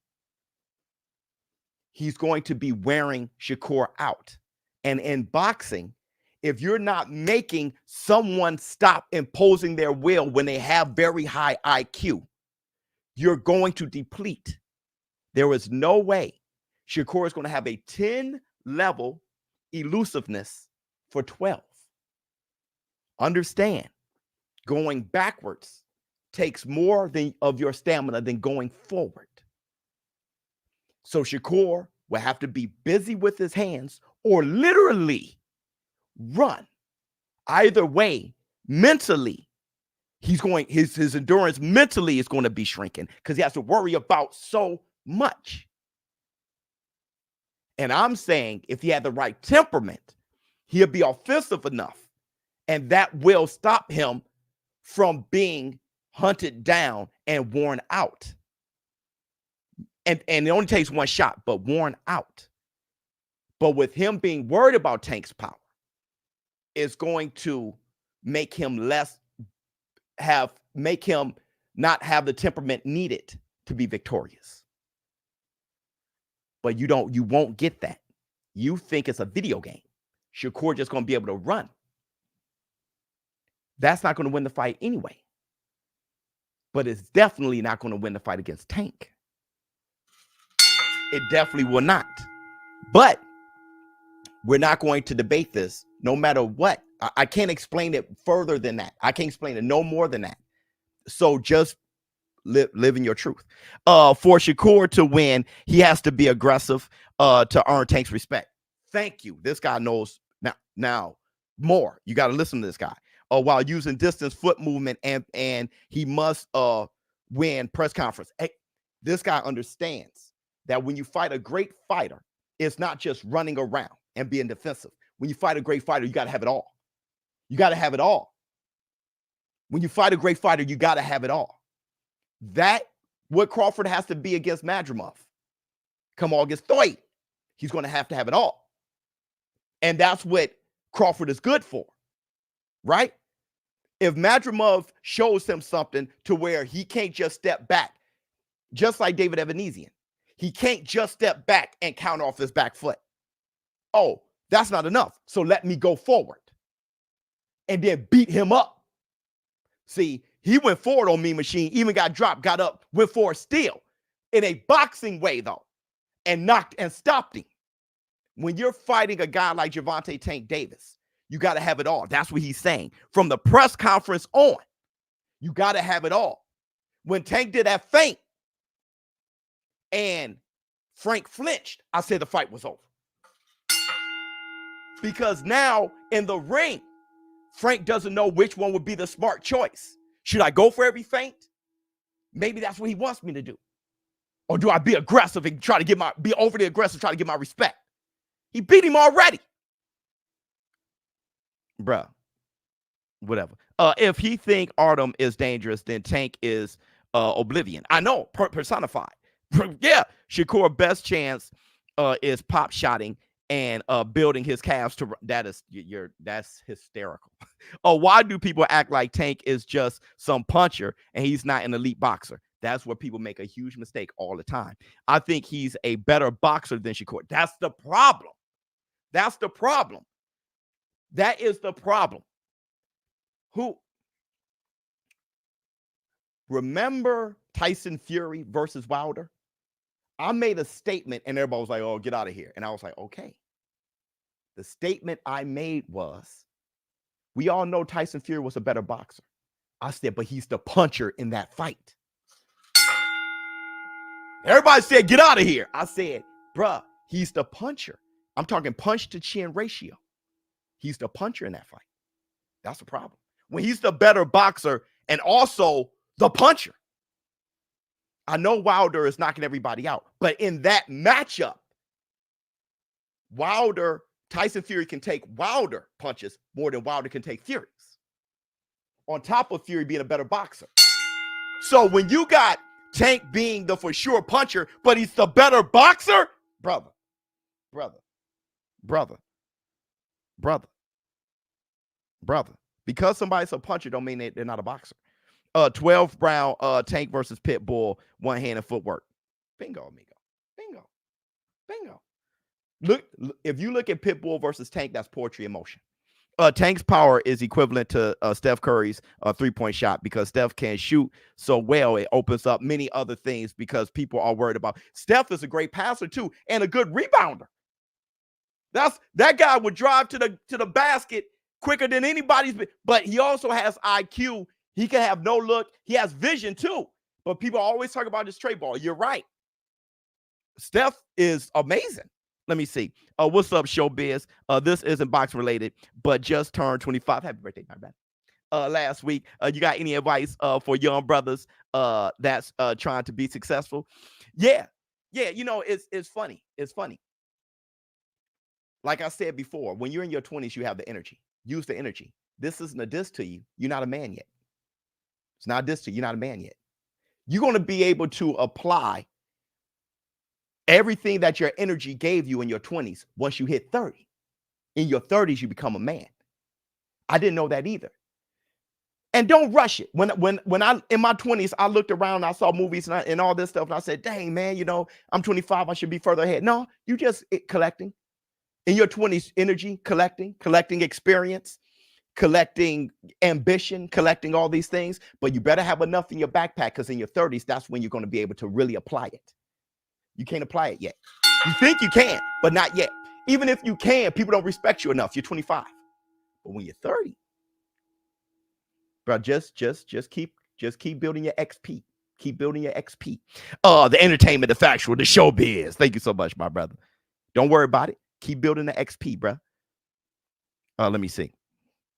he's going to be wearing Shakur out. And in boxing, if you're not making someone stop imposing their will when they have very high IQ, you're going to deplete. There is no way Shakur is going to have a 10-level elusiveness for 12. Understand, going backwards takes more of your stamina than going forward. So Shakur will have to be busy with his hands or literally run. Either way, mentally, his endurance mentally is going to be shrinking because he has to worry about so much. And I'm saying if he had the right temperament, he'll be offensive enough. And that will stop him from being hunted down and worn out. And it only takes one shot, but worn out. But with him being worried about Tank's power, it's going to make him not have the temperament needed to be victorious. But you won't get that. You think it's a video game. Shakur just going to be able to run. That's not going to win the fight anyway. But it's definitely not going to win the fight against Tank. It definitely will not. But we're not going to debate this no matter what. I can't explain it further than that. I can't explain it no more than that. So just live in your truth. For Shakur to win, he has to be aggressive to earn Tank's respect. Thank you. This guy knows now more. You got to listen to this guy. While using distance, foot movement, and he must win press conference. Hey, this guy understands that when you fight a great fighter, it's not just running around and being defensive. When you fight a great fighter, you got to have it all. You got to have it all. When you fight a great fighter, you got to have it all. That what Crawford has to be against Madrimov. Come on against Floyd. He's going to have it all. And that's what Crawford is good for, right? If Madrimov shows him something to where he can't just step back, just like David Evanesian, he can't just step back and counter off his back foot. Oh, that's not enough. So let me go forward and then beat him up. See, he went forward on Mean Machine, even got dropped, got up, went forward still in a boxing way, though, and knocked and stopped him. When you're fighting a guy like Gervonta Tank Davis, you got to have it all. That's what he's saying. From the press conference on, you got to have it all. When Tank did that feint and Frank flinched, I said the fight was over. Because now in the ring, Frank doesn't know which one would be the smart choice. Should I go for every feint? Maybe that's what he wants me to do. Or do I be aggressive and try to be overly aggressive, try to get my respect? He beat him already. Bruh, whatever. If he think Artem is dangerous, then Tank is Oblivion. I know, personified. Yeah, Shakur best chance is pop shotting and building his calves to that's hysterical. Why do people act like Tank is just some puncher and he's not an elite boxer? That's where people make a huge mistake all the time. I think he's a better boxer than Shakur. That's the problem. That's the problem. That is the problem. Remember Tyson Fury versus Wilder? I made a statement and everybody was like, oh, get out of here. And I was like, okay. The statement I made was, we all know Tyson Fury was a better boxer. I said, but he's the puncher in that fight. Everybody said, get out of here. I said, bruh, he's the puncher. I'm talking punch to chin ratio. He's the puncher in that fight. That's the problem. When he's the better boxer and also the puncher. I know Wilder is knocking everybody out, but in that matchup, Tyson Fury can take Wilder punches more than Wilder can take Fury's. On top of Fury being a better boxer. So when you got Tank being the for sure puncher, but he's the better boxer, brother. Because somebody's a puncher don't mean they're not a boxer. 12 round Tank versus Pitbull, one hand and footwork. Bingo, amigo. Bingo. Look, if you look at Pitbull versus Tank, that's poetry in motion. Tank's power is equivalent to Steph Curry's three-point shot because Steph can shoot so well. It opens up many other things because people are worried about. Steph is a great passer too and a good rebounder. That guy would drive to the basket quicker than anybody's, but he also has IQ. He can have no look. He has vision too. But people always talk about his straight ball. You're right. Steph is amazing. Let me see. What's up, ShowBizz? This isn't box related, but just turned 25. Happy birthday, my bad. Last week. You got any advice for young brothers that's trying to be successful? Yeah. You know, it's funny. It's funny. Like I said before, when you're in your 20s, you have the energy. Use the energy. This isn't a diss to you. You're not a man yet. It's not a diss to you. You're not a man yet. You're going to be able to apply everything that your energy gave you in your 20s once you hit 30. In your 30s, you become a man. I didn't know that either. And don't rush it. When I in my 20s, I looked around, I saw movies and all this stuff, and I said, dang, man, you know, I'm 25, I should be further ahead. No, you just collecting. In your 20s, energy, collecting experience, collecting ambition, collecting all these things. But you better have enough in your backpack, because in your 30s, that's when you're going to be able to really apply it. You can't apply it yet. You think you can, but not yet. Even if you can, people don't respect you enough. You're 25. But when you're 30, bro, just keep building your XP. Keep building your XP. The entertainment, the factual, the showbiz. Thank you so much, my brother. Don't worry about it. Keep building the XP, bro. Let me see.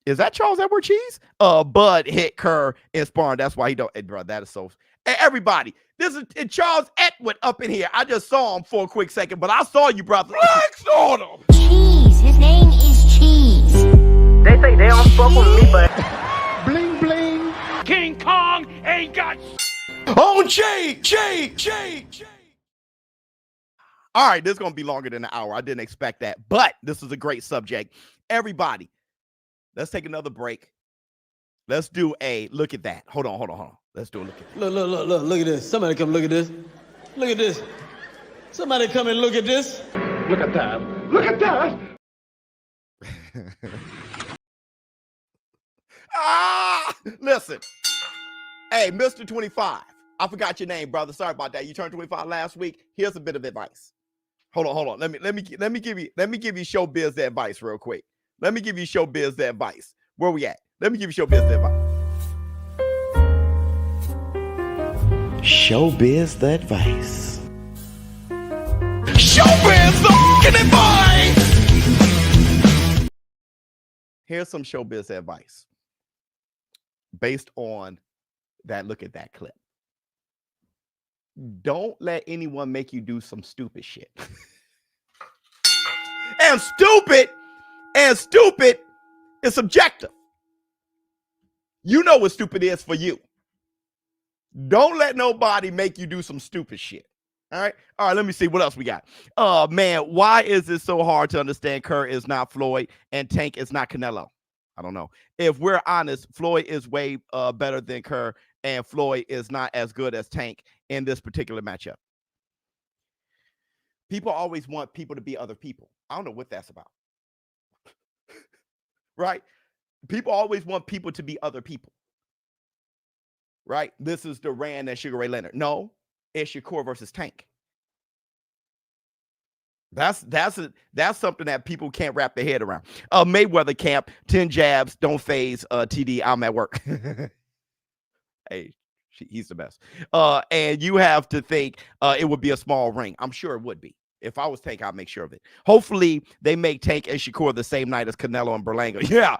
Is that Charles Edward Cheese? Bud hit Kerr in sparring. That's why he don't. Hey, bro, that is so. Hey, everybody, this is Charles Edward up in here. I just saw him for a quick second, but I saw you, brother. Flex on him. Cheese. His name is Cheese. They say they don't fuck with me, but Bling bling. King Kong ain't got On Cheese. All right, this is going to be longer than an hour. I didn't expect that, but this is a great subject. Everybody, let's take another break. Let's do a look at that. Hold on. Let's do a look at that. Look at this. Somebody come look at this. Look at this. Somebody come and look at this. Look at that. Look at that. Listen. Hey, Mr. 25. I forgot your name, brother. Sorry about that. You turned 25 last week. Here's a bit of advice. Hold on. Let me give you ShowBizz the advice real quick. Let me give you ShowBizz the advice. Where we at? Let me give you ShowBizz the advice. ShowBizz the advice. ShowBizz the advice. Here's some ShowBizz advice based on that. Look at that clip. Don't let anyone make you do some stupid shit. and stupid is subjective. You know what stupid is for you. Don't let nobody make you do some stupid shit. All right, let me see what else we got. Man, why is it so hard to understand Kerr is not Floyd and Tank is not Canelo? I don't know. If we're honest, Floyd is way better than Kerr, and Floyd is not as good as Tank in this particular matchup. People always want people to be other people. I don't know what that's about. Right? People always want people to be other people. Right? This is Duran and Sugar Ray Leonard. No, it's Shakur versus Tank. That's something that people can't wrap their head around. Mayweather camp, 10 jabs, don't phase. TD, I'm at work. Hey, he's the best. And you have to think it would be a small ring. I'm sure it would be. If I was Tank, I'd make sure of it. Hopefully, they make Tank and Shakur the same night as Canelo and Berlanga. Yeah,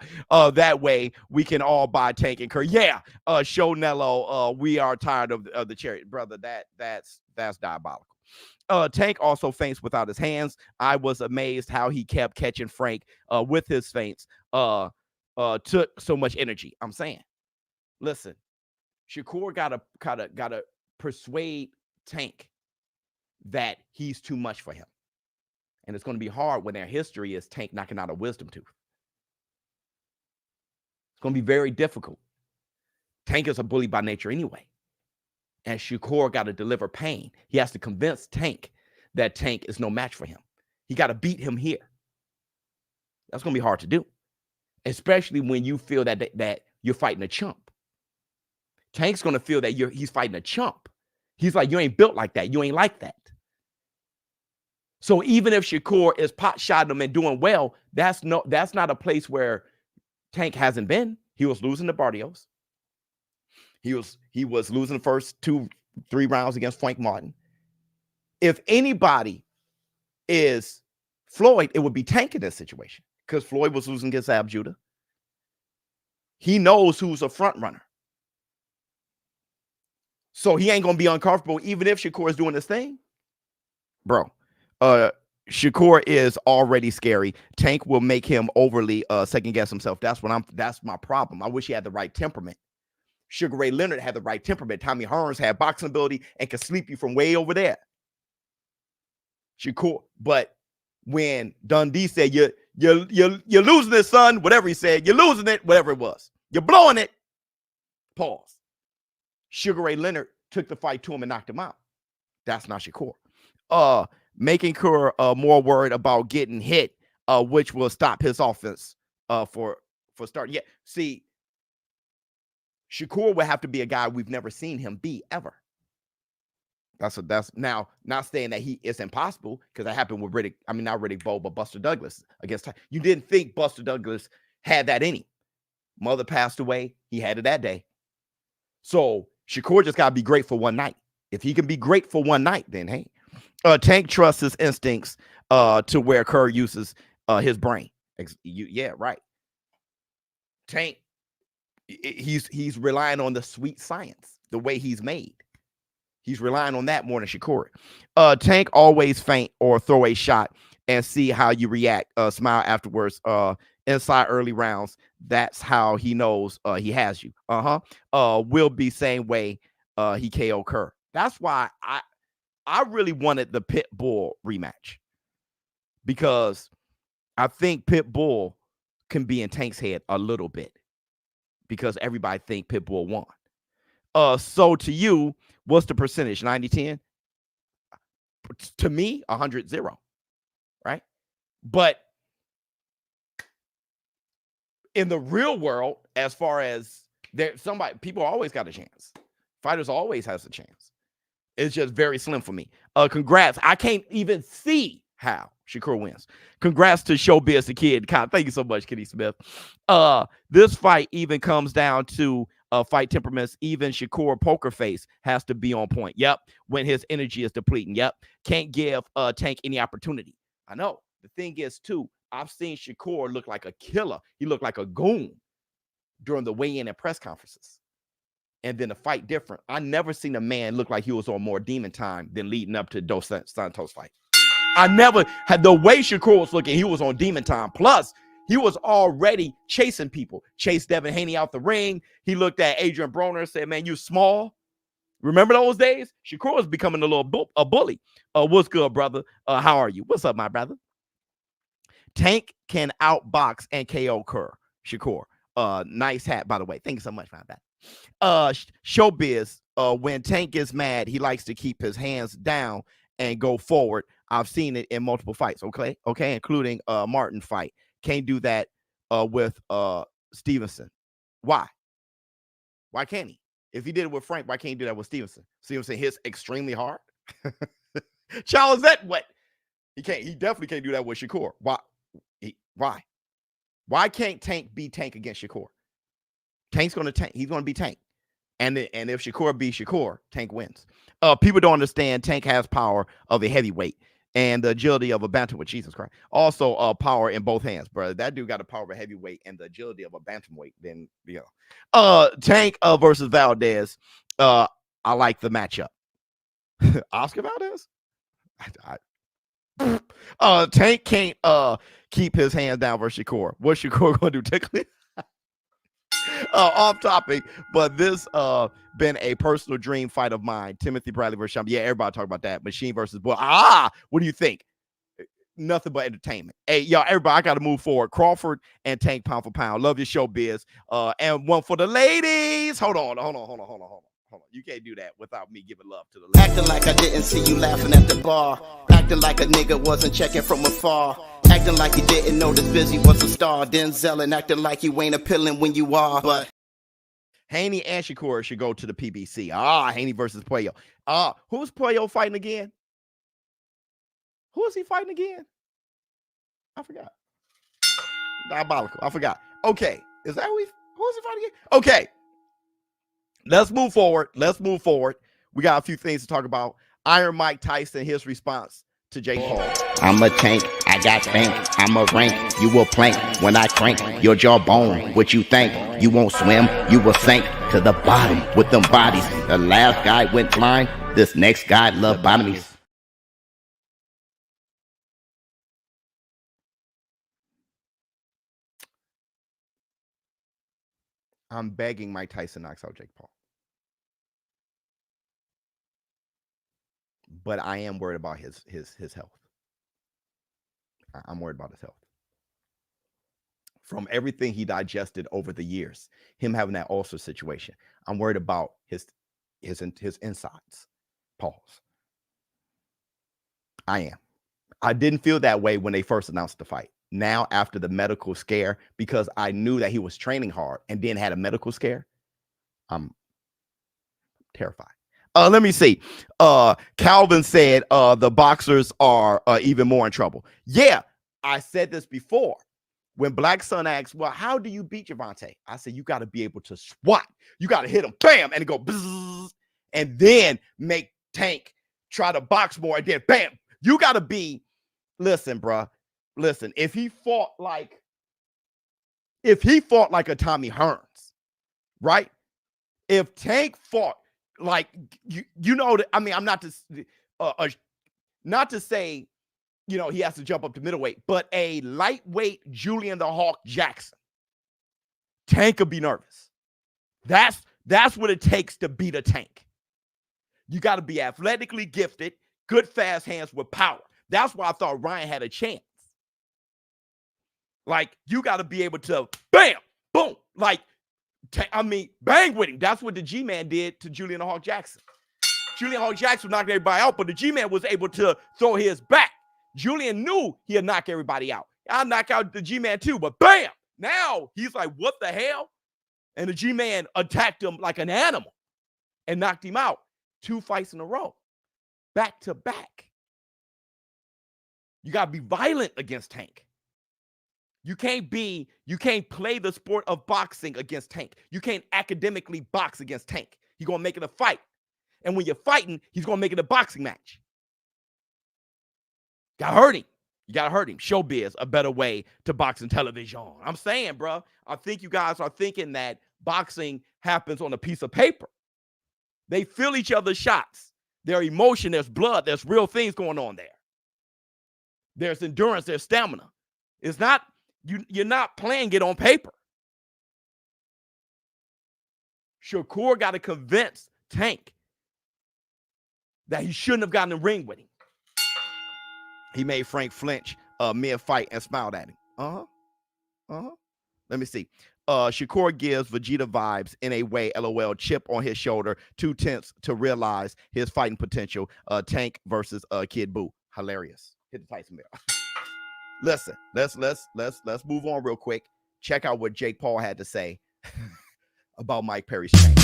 that way we can all buy Tank and Kerr. Yeah, show Nello. We are tired of the chariot, brother. That's diabolical. Tank also feints without his hands. I was amazed how he kept catching Frank with his feints. Took so much energy. I'm saying, listen, Shakur gotta persuade Tank that he's too much for him. And it's going to be hard when their history is Tank knocking out a wisdom tooth. It's going to be very difficult. Tank is a bully by nature anyway. And Shakur got to deliver pain. He has to convince Tank that Tank is no match for him. He got to beat him here. That's going to be hard to do, especially when you feel that you're fighting a chump. Tank's going to feel that he's fighting a chump. He's like, you ain't built like that. You ain't like that. So even if Shakur is pot shotting him and doing well, that's not a place where Tank hasn't been. He was losing to Barrios. He was losing the first 2-3 rounds against Frank Martin. If anybody is Floyd, it would be Tank in this situation, because Floyd was losing against Ab Judah. He knows who's a front runner. So he ain't going to be uncomfortable even if Shakur is doing this thing. Bro, Shakur is already scary. Tank will make him overly second guess himself. That's my problem. I wish he had the right temperament. Sugar Ray Leonard had the right temperament. Tommy Hearns had boxing ability and could sleep you from way over there. Shakur, but when Dundee said you're losing it, son, whatever he said, you're losing it, whatever it was, you're blowing it. Pause. Sugar Ray Leonard took the fight to him and knocked him out. That's not Shakur. Making Shakur more worried about getting hit, which will stop his offense for starting. Yeah, see, Shakur would have to be a guy we've never seen him be ever. That's now not saying that it's impossible, because that happened with Riddick. I mean, not Riddick Bowe, but Buster Douglas against. You didn't think Buster Douglas had that in him. Mother passed away. He had it that day. So Shakur just got to be great for one night. If he can be great for one night, then hey. Tank trusts his instincts to where Kerr uses his brain. Yeah, right. Tank, he's relying on the sweet science, the way he's made. He's relying on that more than Shakur. Tank always feint or throw a shot and see how you react. Smile afterwards. Inside early rounds, that's how he knows he has you. Will be same way he KO Kerr. That's why I really wanted the Pitbull rematch, because I think Pitbull can be in Tank's head a little bit, because everybody think Pitbull won. So to you, what's the percentage? 90-10? To me, 100-0, right? But in the real world, as far as people always got a chance. Fighters always has a chance. It's just very slim for me. Congrats. I can't even see how Shakur wins. Congrats to ShowBizz the Kid. Thank you so much, Kenny Smith. This fight even comes down to fight temperaments. Even Shakur poker face has to be on point. Yep. When his energy is depleting. Yep. Can't give Tank any opportunity. I know. The thing is, too, I've seen Shakur look like a killer. He looked like a goon during the weigh-in and press conferences. And then the fight different. I never seen a man look like he was on more demon time than leading up to Dos Santos fight. I never had the way Shakur was looking. He was on demon time. Plus, he was already chasing people. Chased Devin Haney out the ring. He looked at Adrian Broner and said, man, you small. Remember those days? Shakur was becoming a little bully. What's good, brother? How are you? What's up, my brother? Tank can outbox and KO Kerr. Shakur. Nice hat, by the way. Thank you so much, my brother. ShowBizz, when Tank gets mad, he likes to keep his hands down and go forward. I've seen it in multiple fights, okay, including Martin fight. Can't do that with Stevenson. Why can't he? If he did it with Frank, why can't he do that with Stevenson? Stevenson hits extremely hard. Child, is that what? He definitely can't do that with Shakur. Why can't Tank be Tank against Shakur? Tank's gonna tank. He's gonna be Tank. And if Shakur be Shakur, Tank wins. People don't understand Tank has power of a heavyweight and the agility of a bantamweight. Jesus Christ. Also, power in both hands, brother. That dude got the power of a heavyweight and the agility of a bantamweight. Then, Tank versus Valdez. I like the matchup. Oscar Valdez? Tank can't keep his hands down versus Shakur. What's Shakur gonna do? Tickle it? Off topic, but this been a personal dream fight of mine. Timothy Bradley versus Sean. Yeah, everybody talk about that. Machine versus Bull. What do you think? Nothing but entertainment. Hey, y'all, everybody, I got to move forward. Crawford and Tank pound for pound. Love your ShowBizz. And one for the ladies. Hold on. You can't do that without me giving love to the ladies. Acting like I didn't see you laughing at the bar. Acting like a nigga wasn't checking from afar. Acting like you didn't know this Busy was a star. Denzel and acting like you ain't appealing when you are. But Haney and Shakur should go to the PBC. Haney versus Puello. Who's Puello fighting again? Who is he fighting again? I forgot. Diabolical. I forgot. Okay. Is that who is he fighting again? Okay. Let's move forward. We got a few things to talk about. Iron Mike Tyson, his response to Jake Paul. I'm a tank, I got bank, I'm a rank, you will plank. When I crank, your jawbone, what you think? You won't swim, you will sink to the bottom with them bodies. The last guy went flying, this next guy love bottomies. I'm begging Mike Tyson knocks out Jake Paul. But I am worried about his health. I'm worried about his health. from everything he digested over the years, him having that ulcer situation. I'm worried about his insides. Pause. I am. I didn't feel that way when they first announced the fight. Now, after the medical scare, because I knew that he was training hard and then had a medical scare, I'm terrified. Let me see. Calvin said the boxers are even more in trouble. Yeah, I said this before. When Black Sun asked, well, how do you beat Gervonta? I said, you got to be able to swat. You got to hit him, bam, and go bzzz, and then make Tank try to box more, and then bam. You got to be, listen, bruh. Listen, if he fought like a Tommy Hearns, right? If Tank fought like, you know, I mean, I'm not to say, you know, he has to jump up to middleweight, but a lightweight Julian the Hawk Jackson, Tank could be nervous. That's what it takes to beat a Tank. You got to be athletically gifted, good fast hands with power. That's why I thought Ryan had a chance. Like, you got to be able to bam, boom, like, bang with him. That's what the G-Man did to Julian the Hawk Jackson. Julian Hawk Jackson knocked everybody out, but the G-Man was able to throw his back. Julian knew he'd knock everybody out. I'll knock out the G-Man too, but bam! Now he's like, what the hell? And the G-Man attacked him like an animal and knocked him out 2 fights in a row, back to back. You got to be violent against Tank. You can't play the sport of boxing against Tank. You can't academically box against Tank. He's going to make it a fight. And when you're fighting, he's going to make it a boxing match. Got to hurt him. You got to hurt him. ShowBizz, a better way to boxing television. I'm saying, bro, I think you guys are thinking that boxing happens on a piece of paper. They feel each other's shots. There's emotion, there's blood, there's real things going on there. There's endurance, there's stamina. It's not, you're not playing it on paper. Shakur got to convince Tank that he shouldn't have gotten in the ring with him. He made Frank flinch mid-fight and smiled at him. Let me see. Shakur gives Vegeta vibes in a way, LOL, chip on his shoulder, 2 tenths to realize his fighting potential. Tank versus Kid Buu. Hilarious. Hit the Tyson bell. Listen, let's move on real quick. Check out what Jake Paul had to say about Mike Perry's change.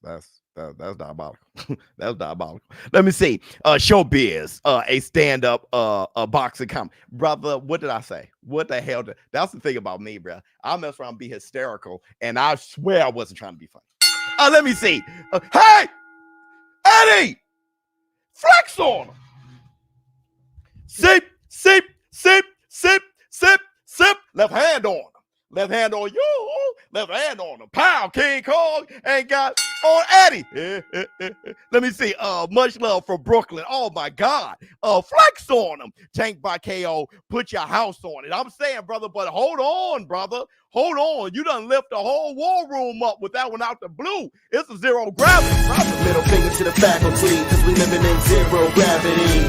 That's diabolical. That's diabolical. Let me see. ShowBizz, a stand-up boxing comedy. Brother, what did I say? What the hell? That's the thing about me, bro. I mess around and be hysterical, and I swear I wasn't trying to be funny. Let me see. Hey, Eddie, flex on him. Sip, sip, sip, sip, sip, sip. Left hand on him. Left hand on you. Left hand on him. Pow, King Kong ain't got on Eddie. Let me see. Much love from Brooklyn. Oh my God. Flex on him. Tank by KO. Put your house on it. I'm saying, brother, but hold on, brother. Hold on. You done lift the whole war room up with that one out the blue. It's a zero gravity, brother. Middle finger to the faculty, cause we living in zero gravity.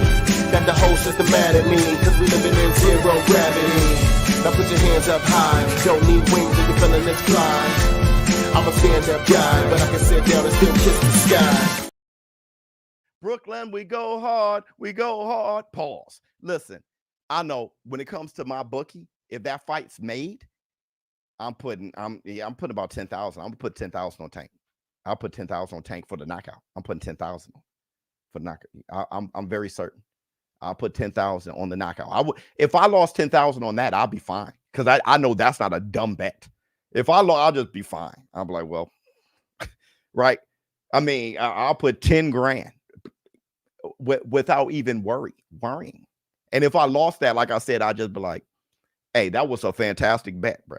Got the whole system mad at me, cause we living in zero gravity. Now put your hands up high. Don't need wings if you're feeling this fly. I'm a stand-up guy, but I can sit down and still kiss the sky. Brooklyn, we go hard. We go hard. Pause. Listen, I know when it comes to my bookie, if that fight's made, I'm putting about 10,000. I'm gonna put 10,000 on Tank. I'll put 10,000 on Tank for the knockout. I'm putting 10,000 for the knockout. I'm very certain. I'll put 10,000 on the knockout. If I lost 10,000 on that, I'll be fine. Because I know that's not a dumb bet. If I lost, I'll just be fine. I'll be like, well, right. I mean, I'll put 10 grand without even worrying. And if I lost that, like I said, I'd just be like, hey, that was a fantastic bet, bro.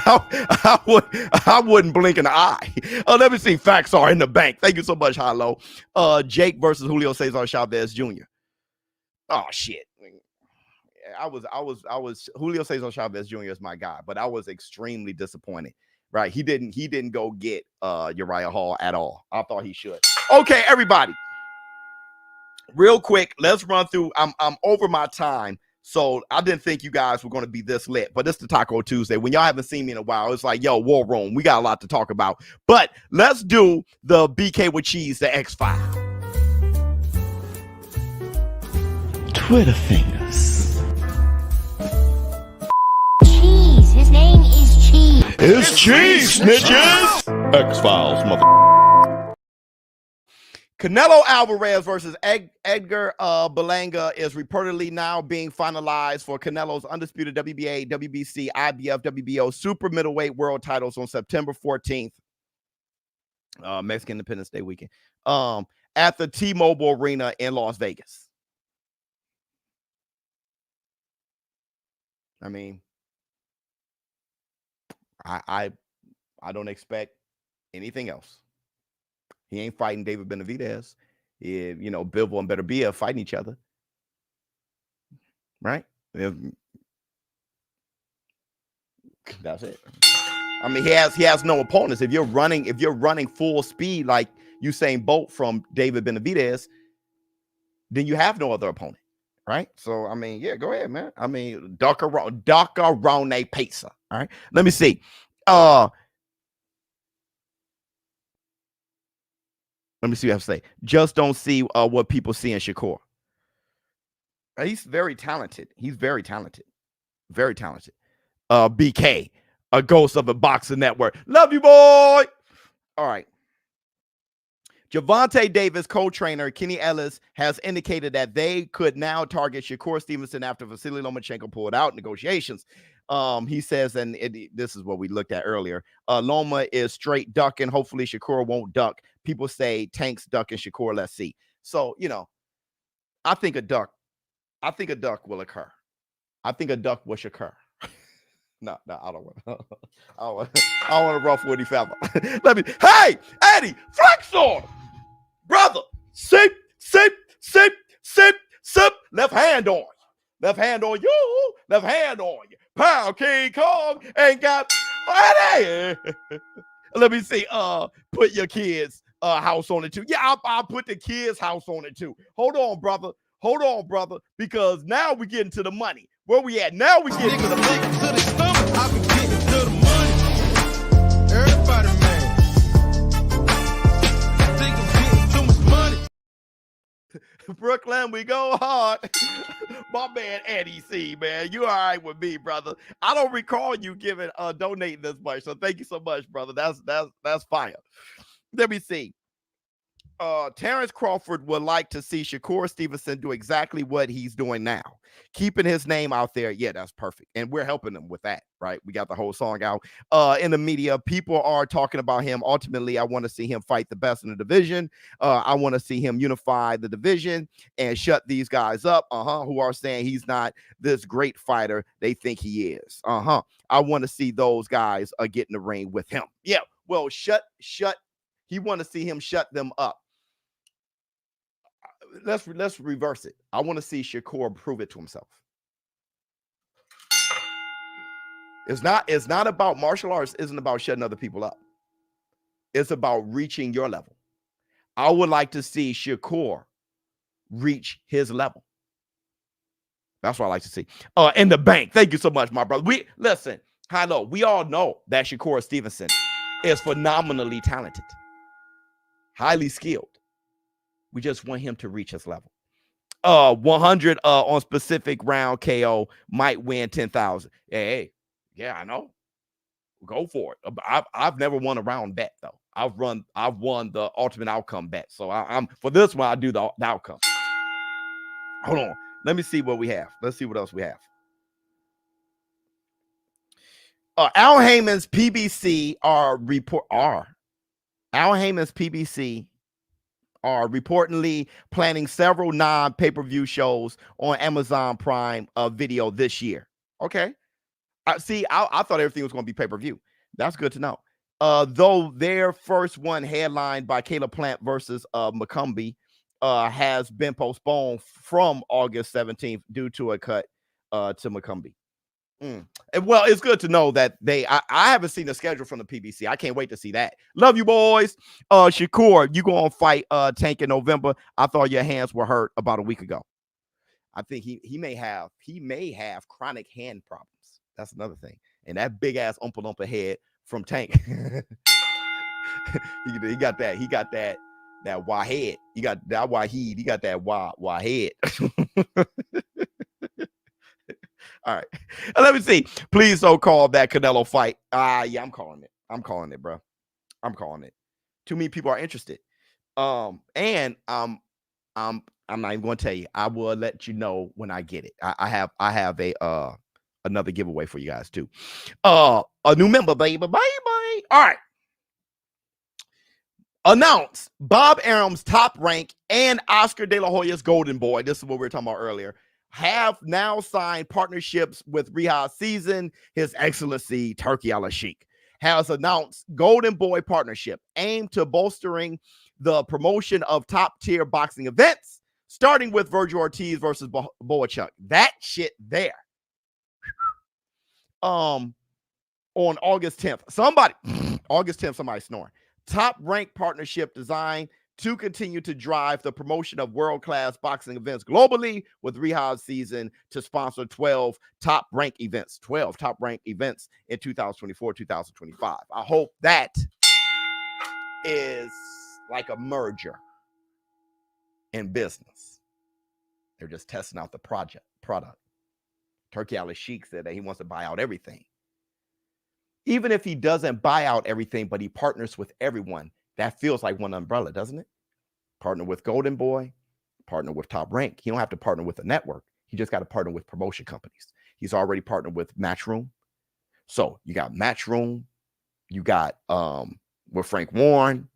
I wouldn't blink an eye. Let me see. Facts are in the bank. Thank you so much, Hilo. Jake versus Julio Cesar Chavez Jr. Oh shit. I was Julio Cesar Chavez Jr. is my guy, but I was extremely disappointed, Right. He didn't go get Uriah Hall at all. I thought he should. Okay, everybody. Real quick, let's run through. I'm over my time. So I didn't think you guys were going to be this lit, but it's the Taco Tuesday. When y'all haven't seen me in a while, it's like, yo, War Room. We got a lot to talk about. But let's do the BK with Cheese, the X-File. Twitter fingers. Cheese. His name is Cheese. It's Cheese, snitches. X-Files, mother. Canelo Alvarez versus Edgar Berlanga is reportedly now being finalized for Canelo's undisputed WBA, WBC, IBF, WBO super middleweight world titles on September 14th, Mexican Independence Day weekend, at the T-Mobile Arena in Las Vegas. I mean, I don't expect anything else. He ain't fighting David Benavidez. You know, Bivol and Beterbiev fighting each other. Right? That's it. I mean, he has no opponents. If you're running full speed like Usain Bolt from David Benavidez, then you have no other opponent. Right? So, I mean, yeah, go ahead, man. I mean, Dakarone Pesa. All right. Let me see. Let me see what I have to say. Just don't see what people see in Shakur. He's very talented. He's very talented. Very talented. BK, a ghost of a boxing network. Love you, boy. All right. Gervonta Davis co-trainer Kenny Ellis has indicated that they could now target Shakur Stevenson after Vasily Lomachenko pulled out negotiations. He says, and this is what we looked at earlier, Loma is straight ducking. Hopefully Shakur won't duck. People say Tank's ducking Shakur. Let's see. So, you know, I think a duck will occur. I think a duck will occur. No, I don't want to ruffle any feather. Let me, hey, Eddie, flex on him. Brother, sip. Left hand on you. Left hand on you. Left hand on you. Pound King Kong ain't got Eddie. Let me see. Put your kids' house on it too. Yeah, I'll put the kids' house on it too. Hold on, brother. Because now we getting to the money. Where we at? Now we getting to the money. I've been getting to the money. Everybody, man. Think I'm getting too much money. Brooklyn, we go hard. My man Eddie C, man. You all right with me, brother. I don't recall you giving donating this much. So thank you so much, brother. That's fire. Let me see. Terrence Crawford would like to see Shakur Stevenson do exactly what he's doing now. Keeping his name out there. Yeah, that's perfect. And we're helping him with that, right? We got the whole song out. In the media, people are talking about him. Ultimately, I want to see him fight the best in the division. I want to see him unify the division and shut these guys up, who are saying he's not this great fighter they think he is. I want to see those guys get in the ring with him. Yeah, well, shut. He want to see him shut them up. Let's reverse it. I want to see Shakur prove it to himself. It's not about martial arts. Isn't about shutting other people up. It's about reaching your level. I would like to see Shakur reach his level. That's what I like to see. In the bank. Thank you so much, my brother. Listen, high low. We all know that Shakur Stevenson is phenomenally talented, highly skilled. We just want him to reach his level. 100 on specific round KO might win 10,000. Hey, yeah, I know. Go for it. I've never won a round bet though. I've won the ultimate outcome bet. So I'm for this one. I do the outcome. Hold on. Let me see what we have. Let's see what else we have. Al Heyman's PBC are reportedly planning several non-pay-per-view shows on Amazon Prime Video this year. Okay. I thought everything was going to be pay-per-view. That's good to know. Though their first one, headlined by Caleb Plant versus McCombie, has been postponed from August 17th due to a cut to McCombie. Well, it's good to know that I haven't seen the schedule from the PBC. I can't wait to see that. Love you, boys. Shakur, you going to fight Tank in November. I thought your hands were hurt about a week ago. I think he may have chronic hand problems. That's another thing. And that big ass Oompa Loompa head from Tank. he got that wah head. He got that Wahid. He got that wah head. All right. Let me see. Please don't call that Canelo fight. Yeah, I'm calling it. I'm calling it, bro. I'm calling it. Too many people are interested. And I'm not even going to tell you. I will let you know when I get it. I have a another giveaway for you guys too. A new member, baby. All right. Announce Bob Arum's Top Rank and Oscar De La Hoya's Golden Boy. This is what we were talking about earlier. Have now signed partnerships with Riyadh Season. His Excellency Turki Al-Sheikh has announced Golden Boy partnership aimed to bolstering the promotion of top-tier boxing events, starting with Virgil Ortiz versus Boachuk. That shit there. On August 10th. August 10th, somebody snoring. Top Rank partnership designed to continue to drive the promotion of world-class boxing events globally, with Riyadh Season to sponsor 12 top rank events in 2024, 2025. I hope that is like a merger in business. They're just testing out the product. Turki Al-Sheikh said that he wants to buy out everything. Even if he doesn't buy out everything, but he partners with everyone, that feels like one umbrella, doesn't it? Partner with Golden Boy, partner with Top Rank. He don't have to partner with a network. He just got to partner with promotion companies. He's already partnered with Matchroom. So you got Matchroom, you got with Frank Warren,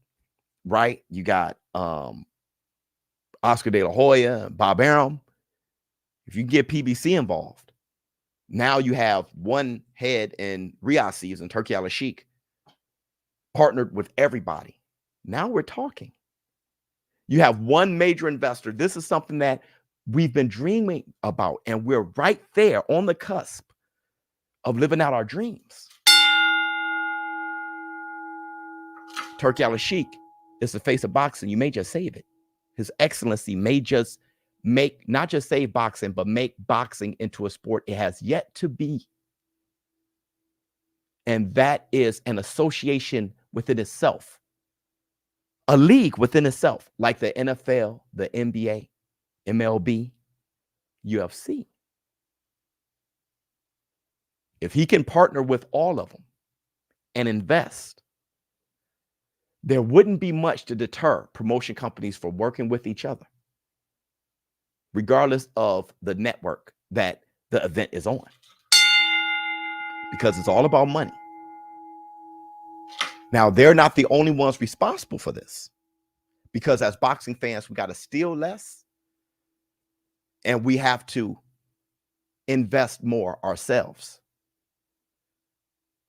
right? You got Oscar De La Hoya and Bob Arum. If you get PBC involved, now you have one head in Riyadh Season, Turki Al-Sheikh, partnered with everybody. Now we're talking. You have one major investor. This is something that we've been dreaming about, and we're right there on the cusp of living out our dreams. Turki Al-Sheikh is the face of boxing. You may just save it. His Excellency may just not just save boxing, but make boxing into a sport it has yet to be. And that is an association within itself, a league within itself, like the NFL, the NBA, MLB, UFC. If he can partner with all of them and invest, there wouldn't be much to deter promotion companies from working with each other, regardless of the network that the event is on, because it's all about money. Now, they're not the only ones responsible for this, because as boxing fans, we got to steal less and we have to invest more ourselves.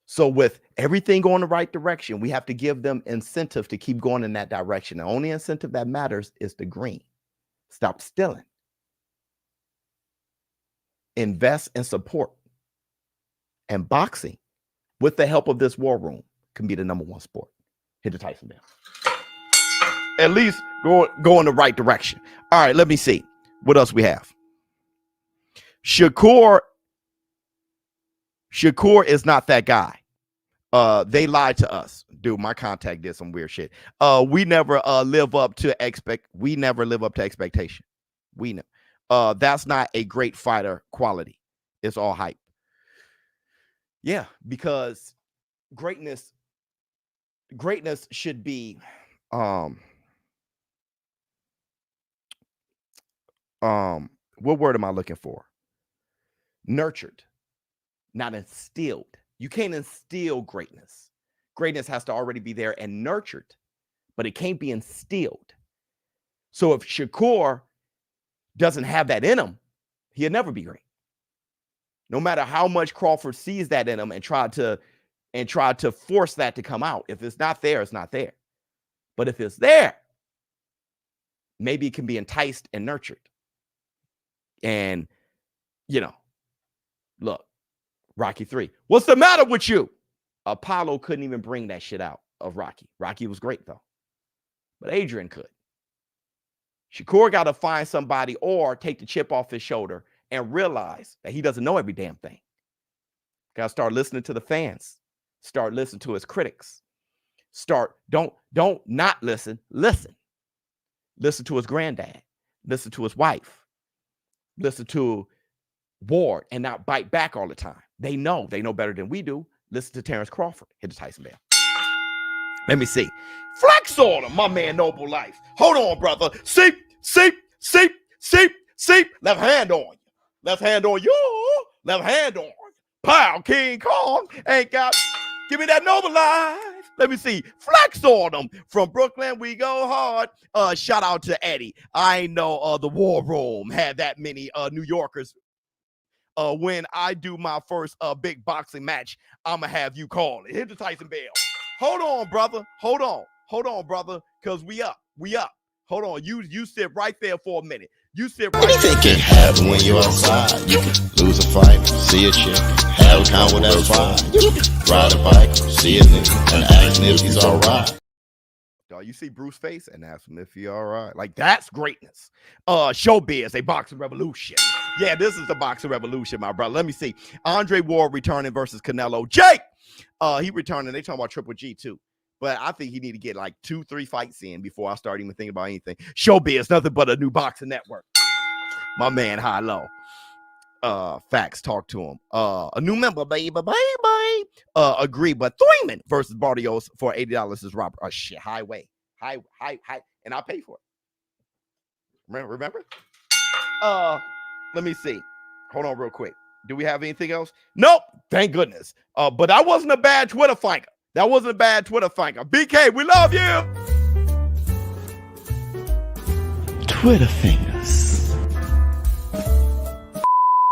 So with everything going the right direction, we have to give them incentive to keep going in that direction. The only incentive that matters is the green. Stop stealing. Invest and support. And boxing, with the help of this war room, can be the #1 sport. Hit the Tyson bell. At least go in the right direction. All right, let me see what else we have. Shakur is not that guy. They lied to us. Dude, my contact did some weird shit. We never live up to expectation. We know. That's not a great fighter quality. It's all hype. Yeah, because greatness should be what word am I looking for? Nurtured, not instilled. You can't instill greatness. Greatness has to already be there and nurtured, but it can't be instilled. So if Shakur doesn't have that in him, he'll never be great. No matter how much Crawford sees that in him and tried to force that to come out. If it's not there, it's not there. But if it's there, maybe it can be enticed and nurtured. And, look, Rocky 3. What's the matter with you? Apollo couldn't even bring that shit out of Rocky. Rocky was great, though. But Adrian could. Shakur got to find somebody or take the chip off his shoulder and realize that he doesn't know every damn thing. Got to start listening to the fans. Start listening to his critics. Don't not listen. Listen. Listen to his granddad. Listen to his wife. Listen to Ward and not bite back all the time. They know better than we do. Listen to Terrence Crawford. Hit the Tyson bell. Let me see. Flex on him, my man, Noble Life. Hold on, brother. Seep. Left hand on you. Left hand on you. Left hand on you. Pow, King Kong. Ain't got. Give me that Noble Life. Let me see. Flex on them. From Brooklyn, we go hard. Shout out to Eddie. I know the War Room had that many New Yorkers. When I do my first big boxing match, I'ma have you call it. Hit the Tyson bell. Hold on, brother. Hold on, brother. Cause we up. Hold on. You sit right there for a minute. You sit right there. Anything can happen when you're outside. You can lose a fight, see a chick, have a con with that vibe. You can ride a bike, see a nigga, and ask him if he's alright. You see Bruce face and ask him if he all right. Like, that's greatness. ShowBizz, a boxing revolution. Yeah, this is the boxing revolution, my brother. Let me see. Andre Ward returning versus Canelo. Jake! He returning. They talking about Triple G too. But I think he need to get like 2-3 fights in before I start even thinking about anything. ShowBizz, nothing but a new boxing network. My man, high low. Facts, talk to him. A new member, baby. Agree, but Thurman versus Barrios for $80 is Robert. Oh shit, highway. High, and I'll pay for it. Remember? Let me see. Hold on real quick. Do we have anything else? Nope. Thank goodness. But that wasn't a bad Twitter finger. BK, we love you. Twitter fingers.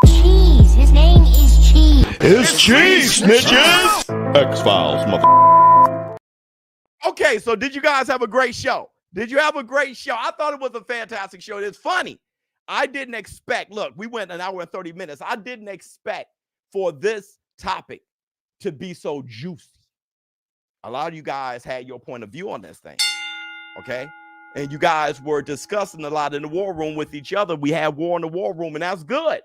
Cheese. His name is Cheese. It's cheese, snitches. X-Files, mother. Okay, so did you guys have a great show? I thought it was a fantastic show. It's funny. I didn't expect, look, we went an hour and 30 minutes. I didn't expect for this topic to be so juicy. A lot of you guys had your point of view on this thing, okay? And you guys were discussing a lot in the war room with each other. We had war in the war room, and that's good.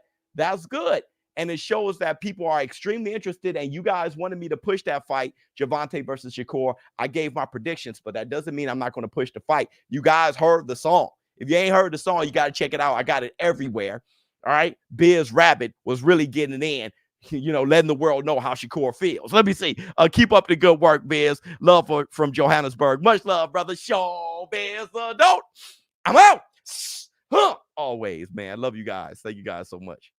And it shows that people are extremely interested, and you guys wanted me to push that fight, Gervonta versus Shakur. I gave my predictions, but that doesn't mean I'm not going to push the fight. You guys heard the song. If you ain't heard the song, you got to check it out. I got it everywhere. All right. Biz Rabbit was really getting it in, letting the world know how Shakur feels. Let me see. Keep up the good work, Biz. Love from Johannesburg. Much love, brother. ShowBizz. Don't. I'm out. Always, man. Love you guys. Thank you guys so much.